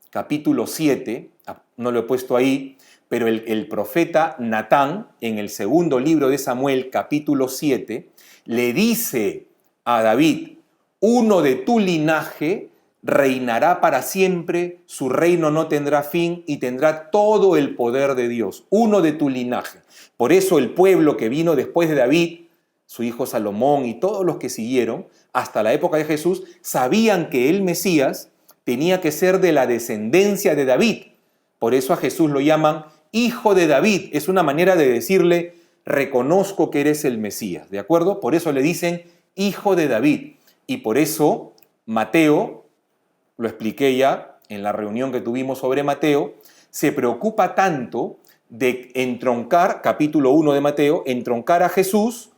capítulo 7, no lo he puesto ahí, pero el profeta Natán, en el segundo libro de Samuel, capítulo 7, le dice a David: uno de tu linaje reinará para siempre, su reino no tendrá fin y tendrá todo el poder de Dios. Uno de tu linaje. Por eso el pueblo que vino después de David, su hijo Salomón y todos los que siguieron, hasta la época de Jesús, sabían que el Mesías tenía que ser de la descendencia de David. Por eso a Jesús lo llaman hijo de David. Es una manera de decirle: reconozco que eres el Mesías, ¿de acuerdo? Por eso le dicen hijo de David. Y por eso Mateo, lo expliqué ya en la reunión que tuvimos sobre Mateo, se preocupa tanto de entroncar, capítulo 1 de Mateo, entroncar a Jesús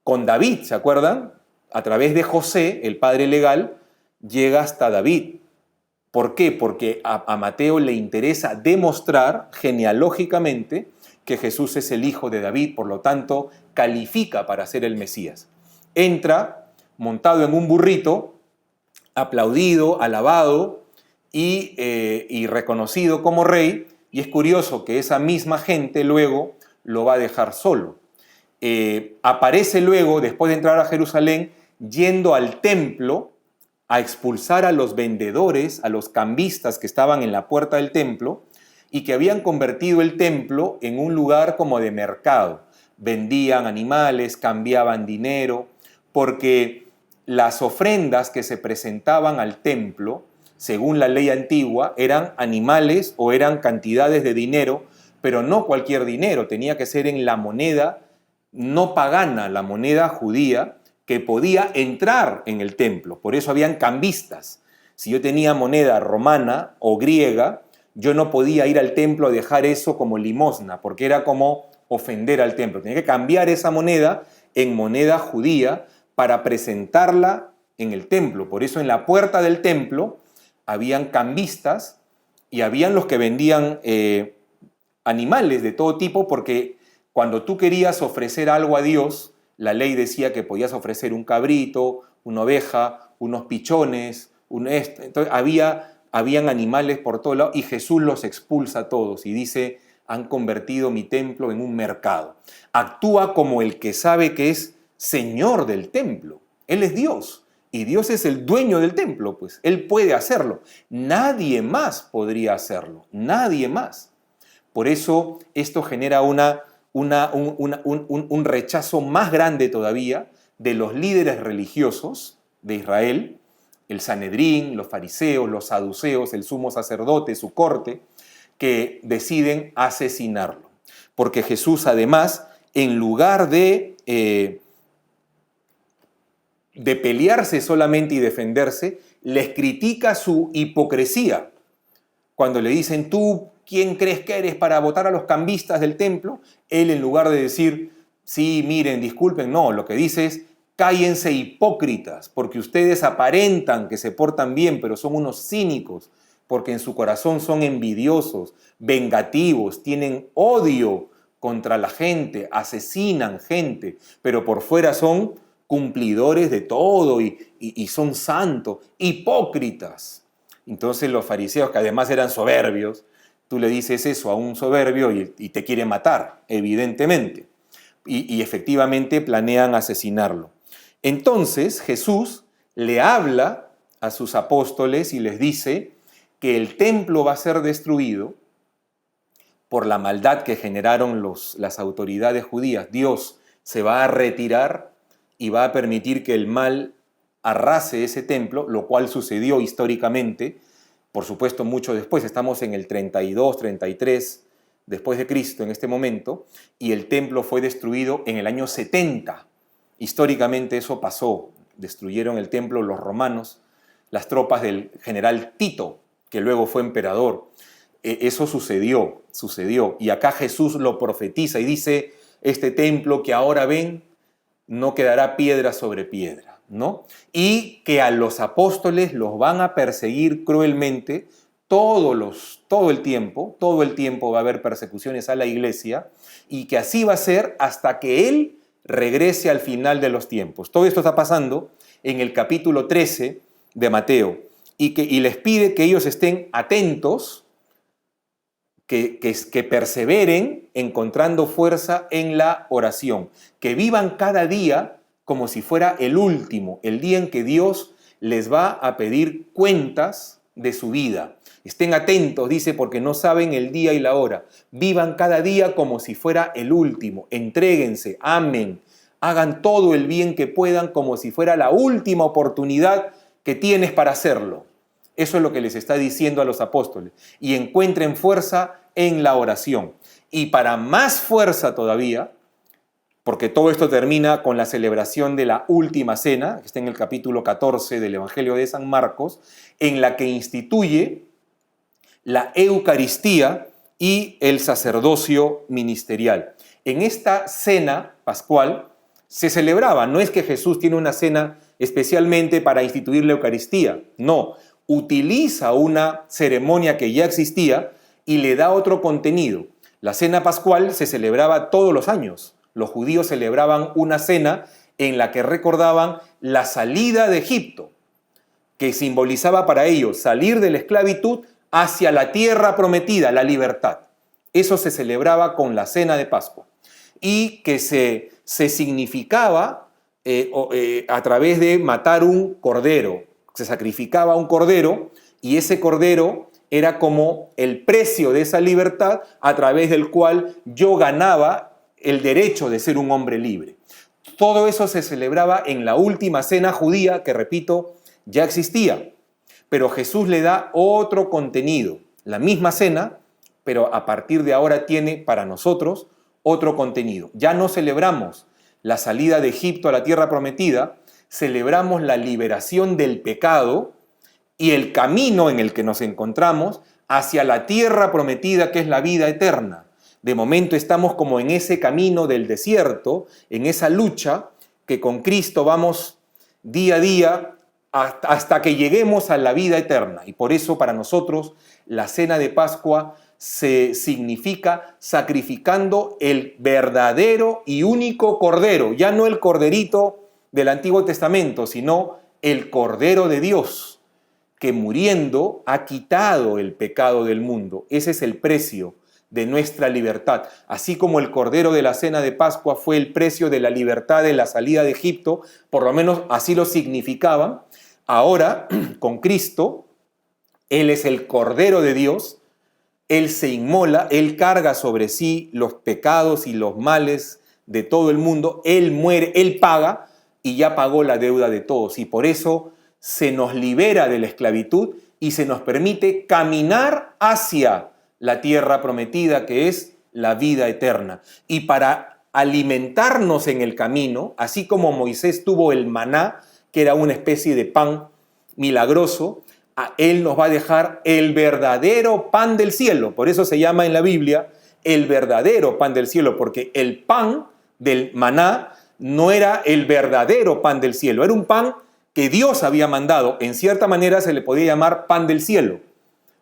con David, ¿se acuerdan? A través de José, el padre legal, llega hasta David. ¿Por qué? Porque a Mateo le interesa demostrar genealógicamente que Jesús es el hijo de David, por lo tanto, califica para ser el Mesías. Entra montado en un burrito, aplaudido, alabado y reconocido como rey, y es curioso que esa misma gente luego lo va a dejar solo. Aparece luego, después de entrar a Jerusalén, yendo al templo a expulsar a los vendedores, a los cambistas que estaban en la puerta del templo y que habían convertido el templo en un lugar como de mercado. Vendían animales, cambiaban dinero, porque las ofrendas que se presentaban al templo, según la ley antigua, eran animales o eran cantidades de dinero, pero no cualquier dinero, tenía que ser en la moneda no pagana, la moneda judía, que podía entrar en el templo. Por eso habían cambistas. Si yo tenía moneda romana o griega, yo no podía ir al templo a dejar eso como limosna, porque era como ofender al templo. Tenía que cambiar esa moneda en moneda judía para presentarla en el templo. Por eso en la puerta del templo habían cambistas y habían los que vendían animales de todo tipo, porque cuando tú querías ofrecer algo a Dios, la ley decía que podías ofrecer un cabrito, una oveja, unos pichones, entonces habían animales por todo lado y Jesús los expulsa a todos y dice: han convertido mi templo en un mercado. Actúa como el que sabe que es señor del templo. Él es Dios y Dios es el dueño del templo, pues Él puede hacerlo. Nadie más podría hacerlo, nadie más. Por eso esto genera un rechazo más grande todavía de los líderes religiosos de Israel, el Sanedrín, los fariseos, los saduceos, el sumo sacerdote, su corte, que deciden asesinarlo. Porque Jesús, además, en lugar de pelearse solamente y defenderse, les critica su hipocresía. Cuando le dicen, ¿tú quién crees que eres para votar a los cambistas del templo? Él, en lugar de decir, sí, miren, disculpen, no, lo que dice es, cállense hipócritas, porque ustedes aparentan que se portan bien, pero son unos cínicos, porque en su corazón son envidiosos, vengativos, tienen odio contra la gente, asesinan gente, pero por fuera son cumplidores de todo y son santos, hipócritas. Entonces los fariseos, que además eran soberbios, tú le dices eso a un soberbio y te quiere matar, evidentemente. Y efectivamente planean asesinarlo. Entonces Jesús le habla a sus apóstoles y les dice que el templo va a ser destruido por la maldad que generaron las autoridades judías. Dios se va a retirar y va a permitir que el mal arrase ese templo, lo cual sucedió históricamente, por supuesto mucho después, estamos en el 32, 33 después de Cristo en este momento, y el templo fue destruido en el año 70. Históricamente eso pasó, destruyeron el templo los romanos, las tropas del general Tito, que luego fue emperador. Eso sucedió, y acá Jesús lo profetiza y dice, este templo que ahora ven no quedará piedra sobre piedra, ¿no? Y que a los apóstoles los van a perseguir cruelmente todo el tiempo va a haber persecuciones a la iglesia, y que así va a ser hasta que Él regrese al final de los tiempos. Todo esto está pasando en el capítulo 13 de Mateo, y les pide que ellos estén atentos, que perseveren encontrando fuerza en la oración, que vivan cada día como si fuera el último, el día en que Dios les va a pedir cuentas de su vida. Estén atentos, dice, porque no saben el día y la hora. Vivan cada día como si fuera el último. Entréguense, amen, hagan todo el bien que puedan como si fuera la última oportunidad que tienes para hacerlo. Eso es lo que les está diciendo a los apóstoles. Y encuentren fuerza en la oración. Y para más fuerza todavía, porque todo esto termina con la celebración de la última cena, que está en el capítulo 14 del Evangelio de San Marcos, en la que instituye la Eucaristía y el sacerdocio ministerial. En esta cena pascual se celebraba, no es que Jesús tiene una cena especialmente para instituir la Eucaristía, no, utiliza una ceremonia que ya existía y le da otro contenido. La cena pascual se celebraba todos los años. Los judíos celebraban una cena en la que recordaban la salida de Egipto, que simbolizaba para ellos salir de la esclavitud hacia la tierra prometida, la libertad. Eso se celebraba con la cena de Pascua, y que se significaba a través de matar un cordero. Se sacrificaba un cordero, y ese cordero era como el precio de esa libertad a través del cual yo ganaba el derecho de ser un hombre libre. Todo eso se celebraba en la última cena judía, que repito, ya existía. Pero Jesús le da otro contenido. La misma cena, pero a partir de ahora tiene para nosotros otro contenido. Ya no celebramos la salida de Egipto a la tierra prometida, celebramos la liberación del pecado y el camino en el que nos encontramos hacia la tierra prometida, que es la vida eterna. De momento estamos como en ese camino del desierto, en esa lucha que con Cristo vamos día a día hasta que lleguemos a la vida eterna. Y por eso para nosotros la cena de Pascua se significa sacrificando el verdadero y único cordero, ya no el corderito del Antiguo Testamento, sino el Cordero de Dios, que muriendo ha quitado el pecado del mundo. Ese es el precio de nuestra libertad. Así como el Cordero de la cena de Pascua fue el precio de la libertad de la salida de Egipto, por lo menos así lo significaban, ahora con Cristo, Él es el Cordero de Dios, Él se inmola, Él carga sobre sí los pecados y los males de todo el mundo, Él muere, Él paga, y ya pagó la deuda de todos. Y por eso se nos libera de la esclavitud y se nos permite caminar hacia la tierra prometida, que es la vida eterna. Y para alimentarnos en el camino, así como Moisés tuvo el maná, que era una especie de pan milagroso, a Él nos va a dejar el verdadero pan del cielo. Por eso se llama en la Biblia el verdadero pan del cielo, porque el pan del maná no era el verdadero pan del cielo, era un pan que Dios había mandado. En cierta manera se le podía llamar pan del cielo,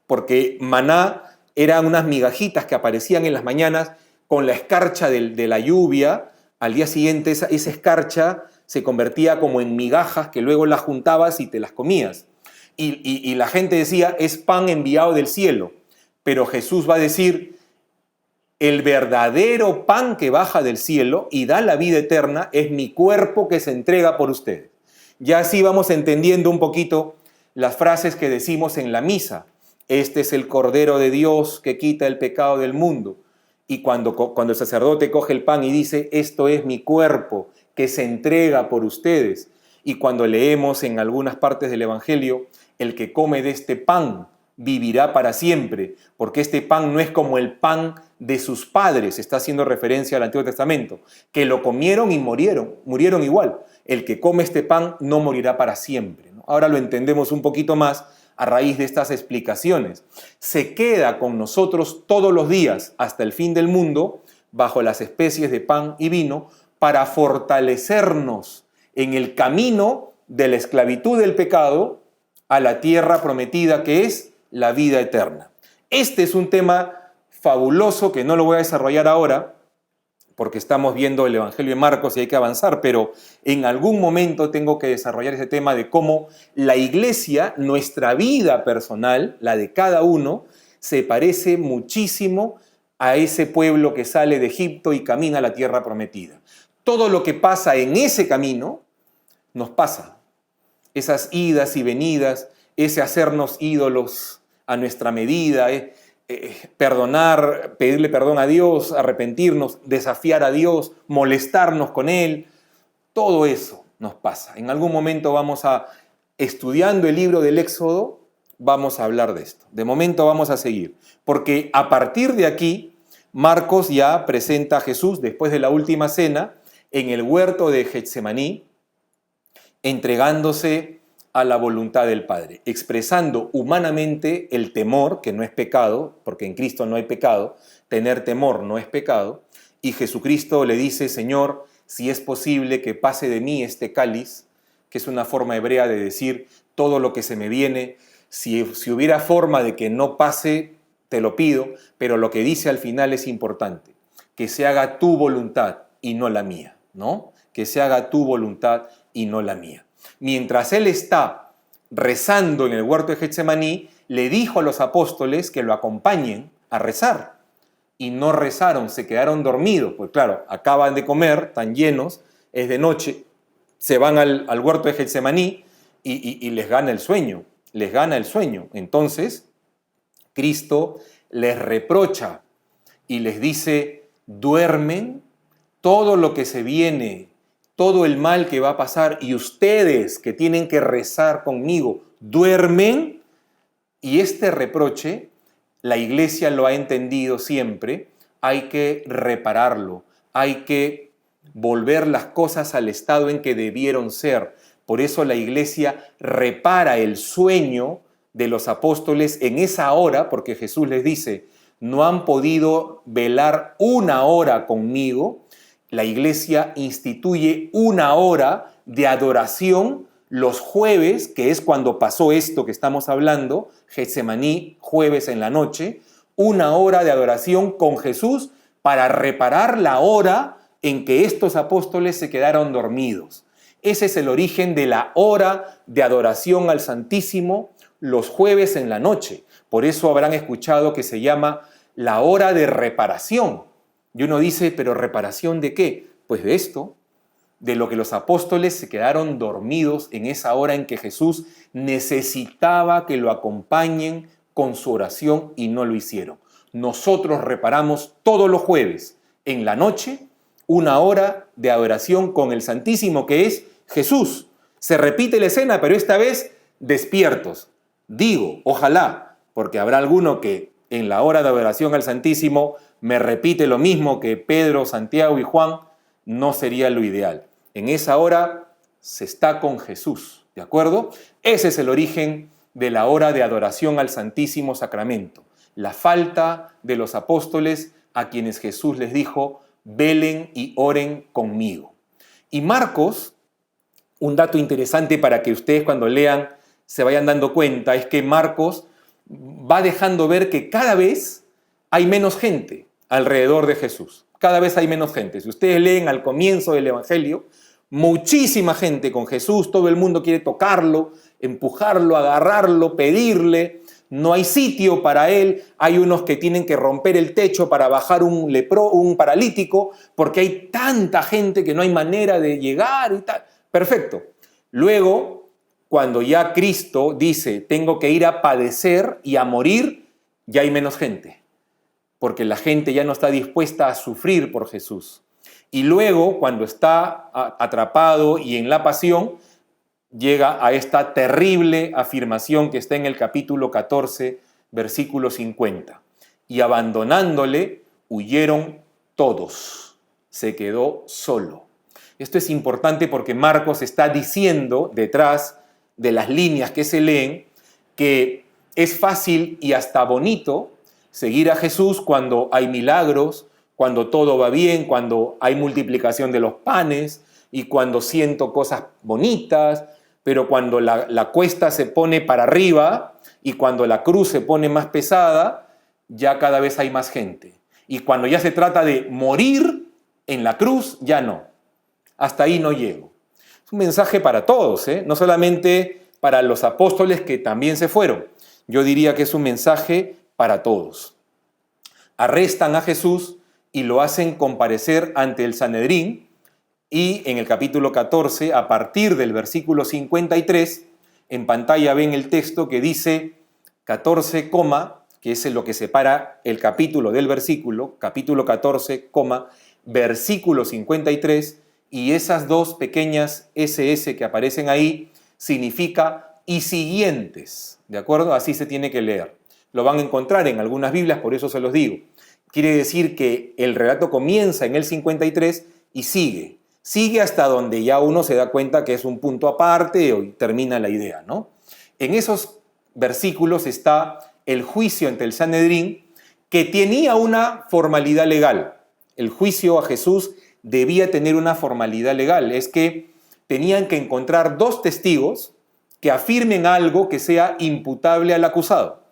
porque maná eran unas migajitas que aparecían en las mañanas con la escarcha de la lluvia. Al día siguiente esa escarcha se convertía como en migajas que luego las juntabas y te las comías. Y la gente decía, es pan enviado del cielo. Pero Jesús va a decir, el verdadero pan que baja del cielo y da la vida eterna es mi cuerpo que se entrega por ustedes. Ya así vamos entendiendo un poquito las frases que decimos en la misa. Este es el Cordero de Dios que quita el pecado del mundo. Y cuando el sacerdote coge el pan y dice, esto es mi cuerpo que se entrega por ustedes. Y cuando leemos en algunas partes del Evangelio, el que come de este pan vivirá para siempre, porque este pan no es como el pan de sus padres, está haciendo referencia al Antiguo Testamento, que lo comieron y murieron igual. El que come este pan no morirá para siempre, ¿no? Ahora lo entendemos un poquito más a raíz de estas explicaciones. Se queda con nosotros todos los días hasta el fin del mundo, bajo las especies de pan y vino, para fortalecernos en el camino de la esclavitud del pecado a la tierra prometida, que es la vida eterna. Este es un tema fabuloso que no lo voy a desarrollar ahora, porque estamos viendo el Evangelio de Marcos y hay que avanzar, pero en algún momento tengo que desarrollar ese tema de cómo la iglesia, nuestra vida personal, la de cada uno, se parece muchísimo a ese pueblo que sale de Egipto y camina a la tierra prometida. Todo lo que pasa en ese camino nos pasa. Esas idas y venidas, ese hacernos ídolos a nuestra medida, perdonar, pedirle perdón a Dios, arrepentirnos, desafiar a Dios, molestarnos con Él, todo eso nos pasa. En algún momento estudiando el libro del Éxodo, vamos a hablar de esto. De momento vamos a seguir, porque a partir de aquí, Marcos ya presenta a Jesús después de la última cena en el huerto de Getsemaní, entregándose a la voluntad del Padre, expresando humanamente el temor, que no es pecado, porque en Cristo no hay pecado, tener temor no es pecado, y Jesucristo le dice, Señor, si es posible que pase de mí este cáliz, que es una forma hebrea de decir todo lo que se me viene, si hubiera forma de que no pase, te lo pido, pero lo que dice al final es importante, que se haga tu voluntad y no la mía, ¿no? Que se haga tu voluntad y no la mía. Mientras él está rezando en el huerto de Getsemaní, le dijo a los apóstoles que lo acompañen a rezar. Y no rezaron, se quedaron dormidos. Pues claro, acaban de comer, tan llenos, es de noche, se van al huerto de Getsemaní y les gana el sueño. Les gana el sueño. Entonces, Cristo les reprocha y les dice, duermen, todo lo que se viene, todo el mal que va a pasar, y ustedes que tienen que rezar conmigo, duermen. Y este reproche, la iglesia lo ha entendido siempre, hay que repararlo, hay que volver las cosas al estado en que debieron ser. Por eso la iglesia repara el sueño de los apóstoles en esa hora, porque Jesús les dice, no han podido velar una hora conmigo. La iglesia instituye una hora de adoración los jueves, que es cuando pasó esto que estamos hablando, Getsemaní, jueves en la noche, una hora de adoración con Jesús para reparar la hora en que estos apóstoles se quedaron dormidos. Ese es el origen de la hora de adoración al Santísimo los jueves en la noche. Por eso habrán escuchado que se llama la hora de reparación. Y uno dice, ¿pero reparación de qué? Pues de esto, de lo que los apóstoles se quedaron dormidos en esa hora en que Jesús necesitaba que lo acompañen con su oración y no lo hicieron. Nosotros reparamos todos los jueves en la noche una hora de adoración con el Santísimo, que es Jesús. Se repite la escena, pero esta vez despiertos. Digo, ojalá, porque habrá alguno que en la hora de adoración al Santísimo me repite lo mismo que Pedro, Santiago y Juan, no sería lo ideal. En esa hora se está con Jesús, ¿de acuerdo? Ese es el origen de la hora de adoración al Santísimo Sacramento. La falta de los apóstoles a quienes Jesús les dijo, velen y oren conmigo. Y Marcos, un dato interesante para que ustedes cuando lean se vayan dando cuenta, es que Marcos va dejando ver que cada vez hay menos gente alrededor de Jesús. Cada vez hay menos gente. Si ustedes leen al comienzo del Evangelio, muchísima gente con Jesús, todo el mundo quiere tocarlo, empujarlo, agarrarlo, pedirle. No hay sitio para él, hay unos que tienen que romper el techo para bajar un paralítico, porque hay tanta gente que no hay manera de llegar y tal. Perfecto. Luego, cuando ya Cristo dice, tengo que ir a padecer y a morir, ya hay menos gente, porque la gente ya no está dispuesta a sufrir por Jesús. Y luego, cuando está atrapado y en la pasión, llega a esta terrible afirmación que está en el capítulo 14, versículo 50. Y abandonándole, huyeron todos. Se quedó solo. Esto es importante porque Marcos está diciendo, detrás de las líneas que se leen, que es fácil y hasta bonito seguir a Jesús cuando hay milagros, cuando todo va bien, cuando hay multiplicación de los panes y cuando siento cosas bonitas, pero cuando la cuesta se pone para arriba y cuando la cruz se pone más pesada, ya cada vez hay más gente. Y cuando ya se trata de morir en la cruz, ya no. Hasta ahí no llego. Es un mensaje para todos, no solamente para los apóstoles que también se fueron. Yo diría que es un mensaje para todos. Arrestan a Jesús y lo hacen comparecer ante el Sanedrín, y en el capítulo 14, a partir del versículo 53, en pantalla ven el texto que dice 14, que es lo que separa el capítulo del versículo, capítulo 14, versículo 53, y esas dos pequeñas SS que aparecen ahí significa y siguientes, ¿de acuerdo? Así se tiene que leer. Lo van a encontrar en algunas Biblias, por eso se los digo. Quiere decir que el relato comienza en el 53 y sigue. Sigue hasta donde ya uno se da cuenta que es un punto aparte y termina la idea, ¿no? En esos versículos está el juicio ante el Sanedrín, que tenía una formalidad legal. El juicio a Jesús debía tener una formalidad legal. Es que tenían que encontrar dos testigos que afirmen algo que sea imputable al acusado.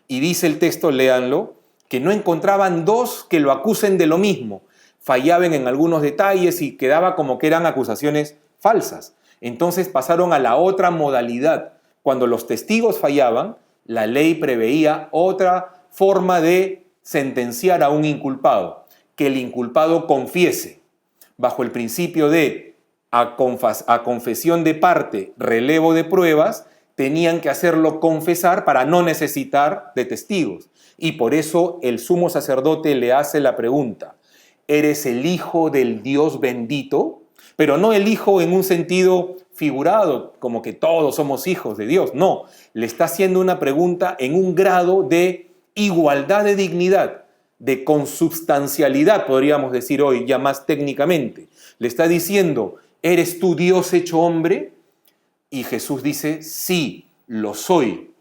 Y dice el texto, léanlo, que no encontraban dos que lo acusen de lo mismo. Fallaban en algunos detalles y quedaba como que eran acusaciones falsas. Entonces pasaron a la otra modalidad. Cuando los testigos fallaban, la ley preveía otra forma de sentenciar a un inculpado, que el inculpado confiese, bajo el principio de a confesión de parte, relevo de pruebas, tenían que hacerlo confesar para no necesitar de testigos. Y por eso el sumo sacerdote le hace la pregunta, ¿eres el Hijo del Dios bendito? Pero no el Hijo en un sentido figurado, como que todos somos hijos de Dios. No, le está haciendo una pregunta en un grado de igualdad de dignidad, de consubstancialidad, podríamos decir hoy, ya más técnicamente. Le está diciendo, ¿eres tú Dios hecho hombre? Y Jesús dice, sí, lo soy.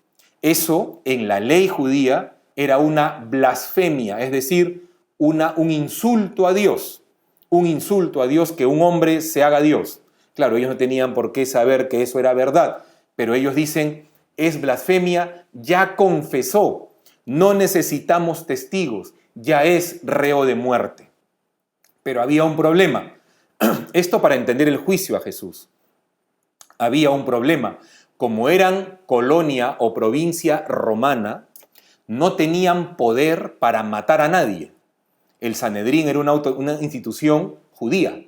Eso en la ley judía era una blasfemia, es decir, un insulto a Dios. Un insulto a Dios, que un hombre se haga Dios. Claro, ellos no tenían por qué saber que eso era verdad, pero ellos dicen, es blasfemia, ya confesó, no necesitamos testigos, ya es reo de muerte. Pero había un problema. Esto para entender el juicio a Jesús. Había un problema. Como eran colonia o provincia romana, no tenían poder para matar a nadie. El Sanedrín era una institución judía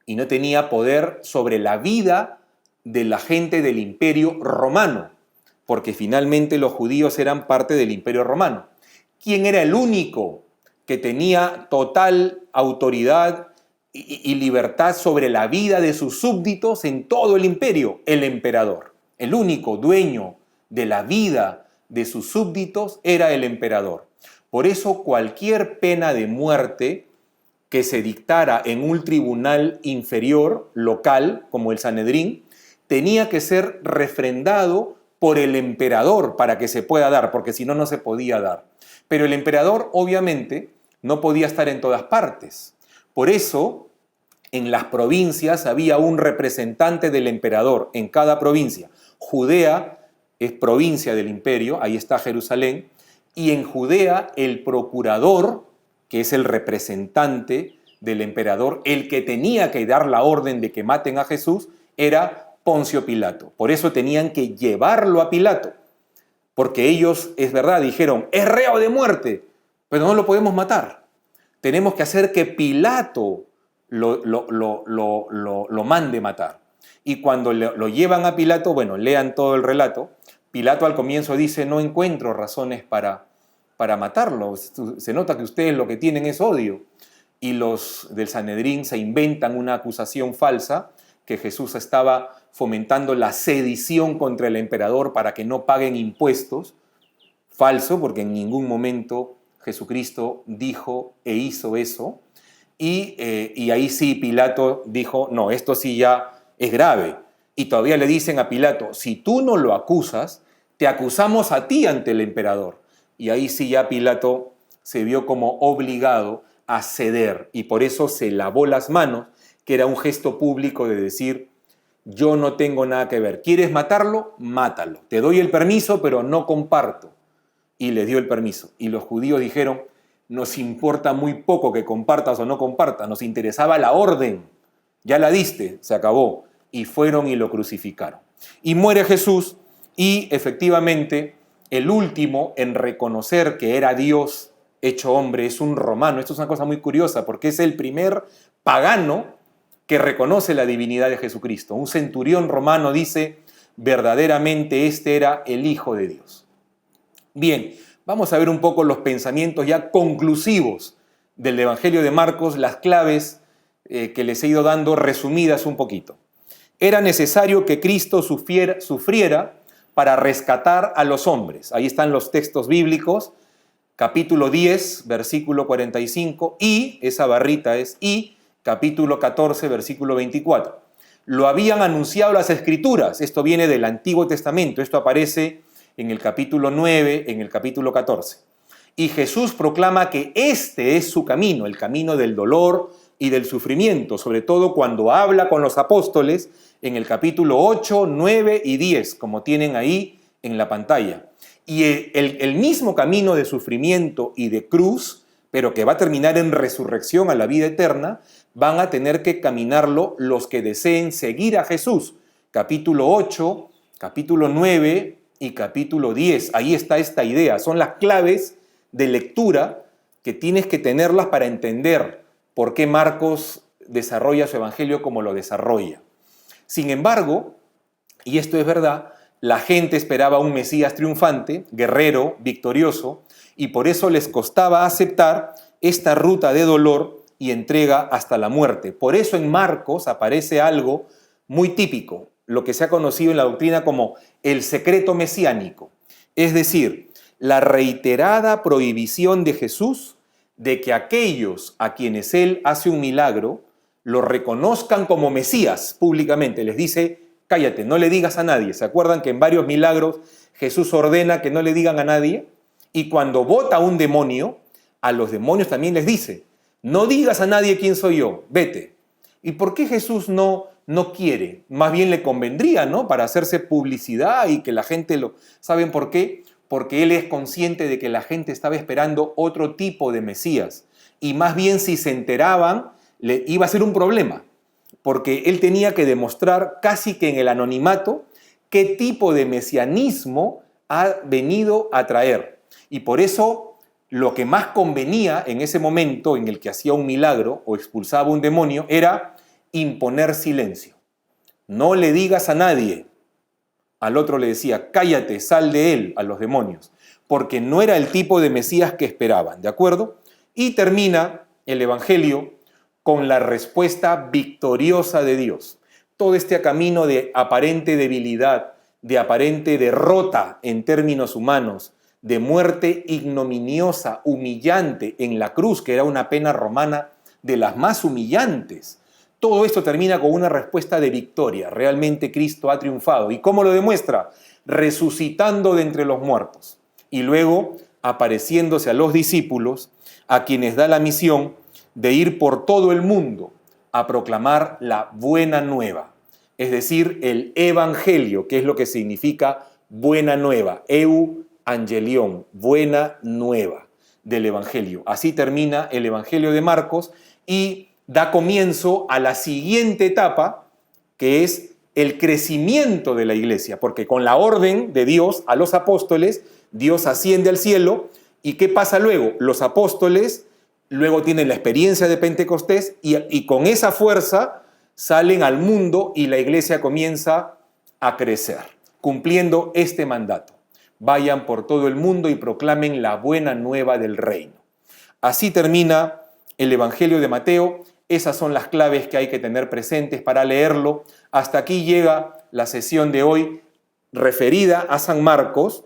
y no tenía poder sobre la vida de la gente del Imperio Romano, porque finalmente los judíos eran parte del Imperio Romano. ¿Quién era el único que tenía total autoridad y libertad sobre la vida de sus súbditos en todo el imperio, el emperador. El único dueño de la vida de sus súbditos era el emperador. Por eso cualquier pena de muerte que se dictara en un tribunal inferior, local, como el Sanedrín, tenía que ser refrendado por el emperador para que se pueda dar, porque si no, no se podía dar. Pero el emperador, obviamente, no podía estar en todas partes. Por eso, en las provincias había un representante del emperador en cada provincia. Judea es provincia del imperio, ahí está Jerusalén, y en Judea el procurador, que es el representante del emperador, el que tenía que dar la orden de que maten a Jesús, era Poncio Pilato. Por eso tenían que llevarlo a Pilato, porque ellos, es verdad, dijeron, es reo de muerte, pero no lo podemos matar. Tenemos que hacer que Pilato lo mande matar. Y cuando lo llevan a Pilato, bueno, lean todo el relato, Pilato al comienzo dice, no encuentro razones para matarlo. Se nota que ustedes lo que tienen es odio. Y los del Sanedrín se inventan una acusación falsa, que Jesús estaba fomentando la sedición contra el emperador para que no paguen impuestos. Falso, porque en ningún momento Jesucristo dijo e hizo eso. Y ahí sí Pilato dijo, no, esto sí ya es grave. Y todavía le dicen a Pilato, si tú no lo acusas, te acusamos a ti ante el emperador. Y ahí sí ya Pilato se vio como obligado a ceder y por eso se lavó las manos, que era un gesto público de decir, yo no tengo nada que ver. ¿Quieres matarlo? Mátalo. Te doy el permiso, pero no comparto. Y les dio el permiso. Y los judíos dijeron, nos importa muy poco que compartas o no compartas, nos interesaba la orden. Ya la diste, se acabó. Y fueron y lo crucificaron. Y muere Jesús y efectivamente el último en reconocer que era Dios hecho hombre es un romano. Esto es una cosa muy curiosa porque es el primer pagano que reconoce la divinidad de Jesucristo. Un centurión romano dice, verdaderamente este era el Hijo de Dios. Bien, vamos a ver un poco los pensamientos ya conclusivos del Evangelio de Marcos, las claves que les he ido dando resumidas un poquito. Era necesario que Cristo sufriera para rescatar a los hombres. Ahí están los textos bíblicos, capítulo 10, versículo 45, y, esa barrita es, y, capítulo 14, versículo 24. Lo habían anunciado las Escrituras, esto viene del Antiguo Testamento, esto aparece en el capítulo 9, en el capítulo 14. Y Jesús proclama que este es su camino, el camino del dolor y del sufrimiento, sobre todo cuando habla con los apóstoles en el capítulo 8, 9 y 10, como tienen ahí en la pantalla. Y el mismo camino de sufrimiento y de cruz, pero que va a terminar en resurrección a la vida eterna, van a tener que caminarlo los que deseen seguir a Jesús. Capítulo 8, capítulo 9 y capítulo 10. Ahí está esta idea. Son las claves de lectura que tienes que tenerlas para entender por qué Marcos desarrolla su evangelio como lo desarrolla. Sin embargo, y esto es verdad, la gente esperaba un Mesías triunfante, guerrero, victorioso, y por eso les costaba aceptar esta ruta de dolor y entrega hasta la muerte. Por eso en Marcos aparece algo muy típico, lo que se ha conocido en la doctrina como el secreto mesiánico, es decir, la reiterada prohibición de Jesús de que aquellos a quienes Él hace un milagro lo reconozcan como Mesías públicamente. Les dice, cállate, no le digas a nadie. ¿Se acuerdan que en varios milagros Jesús ordena que no le digan a nadie? Y cuando bota a un demonio, a los demonios también les dice, no digas a nadie quién soy yo, vete. ¿Y por qué Jesús no quiere? Más bien le convendría, ¿no? Para hacerse publicidad y que la gente lo... ¿Saben por qué? Porque Él es consciente de que la gente estaba esperando otro tipo de Mesías. Y más bien si se enteraban, le iba a ser un problema. Porque Él tenía que demostrar casi que en el anonimato qué tipo de mesianismo ha venido a traer. Y por eso lo que más convenía en ese momento en el que hacía un milagro o expulsaba un demonio era imponer silencio. No le digas a nadie. Al otro le decía, cállate, sal de él, a los demonios, porque no era el tipo de Mesías que esperaban, ¿de acuerdo? Y termina el Evangelio con la respuesta victoriosa de Dios. Todo este camino de aparente debilidad, de aparente derrota en términos humanos, de muerte ignominiosa, humillante en la cruz, que era una pena romana de las más humillantes. Todo esto termina con una respuesta de victoria. Realmente Cristo ha triunfado. ¿Y cómo lo demuestra? Resucitando de entre los muertos. Y luego apareciéndose a los discípulos, a quienes da la misión de ir por todo el mundo a proclamar la buena nueva. Es decir, el evangelio, que es lo que significa buena nueva. Evangelion, buena nueva del evangelio. Así termina el evangelio de Marcos y da comienzo a la siguiente etapa, que es el crecimiento de la iglesia, porque con la orden de Dios a los apóstoles, Dios asciende al cielo, ¿y qué pasa luego? Los apóstoles luego tienen la experiencia de Pentecostés y con esa fuerza salen al mundo y la iglesia comienza a crecer, cumpliendo este mandato. Vayan por todo el mundo y proclamen la buena nueva del reino. Así termina el Evangelio de Mateo. Esas son las claves que hay que tener presentes para leerlo. Hasta aquí llega la sesión de hoy referida a San Marcos.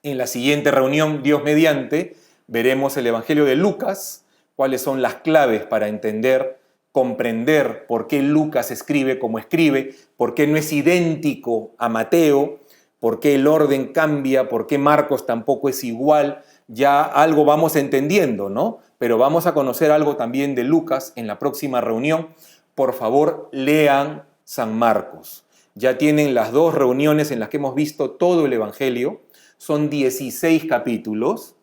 En la siguiente reunión, Dios mediante, veremos el Evangelio de Lucas, cuáles son las claves para entender, comprender por qué Lucas escribe como escribe, por qué no es idéntico a Mateo, por qué el orden cambia, por qué Marcos tampoco es igual. Ya algo vamos entendiendo, ¿no? Pero vamos a conocer algo también de Lucas en la próxima reunión. Por favor, lean San Marcos. Ya tienen las 2 reuniones en las que hemos visto todo el Evangelio. Son 16 capítulos.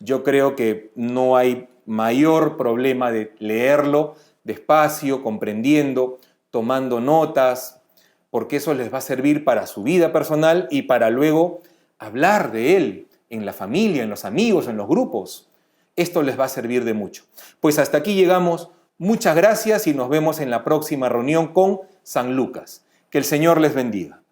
Yo creo que no hay mayor problema de leerlo despacio, comprendiendo, tomando notas, porque eso les va a servir para su vida personal y para luego hablar de él en la familia, en los amigos, en los grupos. Esto les va a servir de mucho. Pues hasta aquí llegamos. Muchas gracias y nos vemos en la próxima reunión con San Lucas. Que el Señor les bendiga.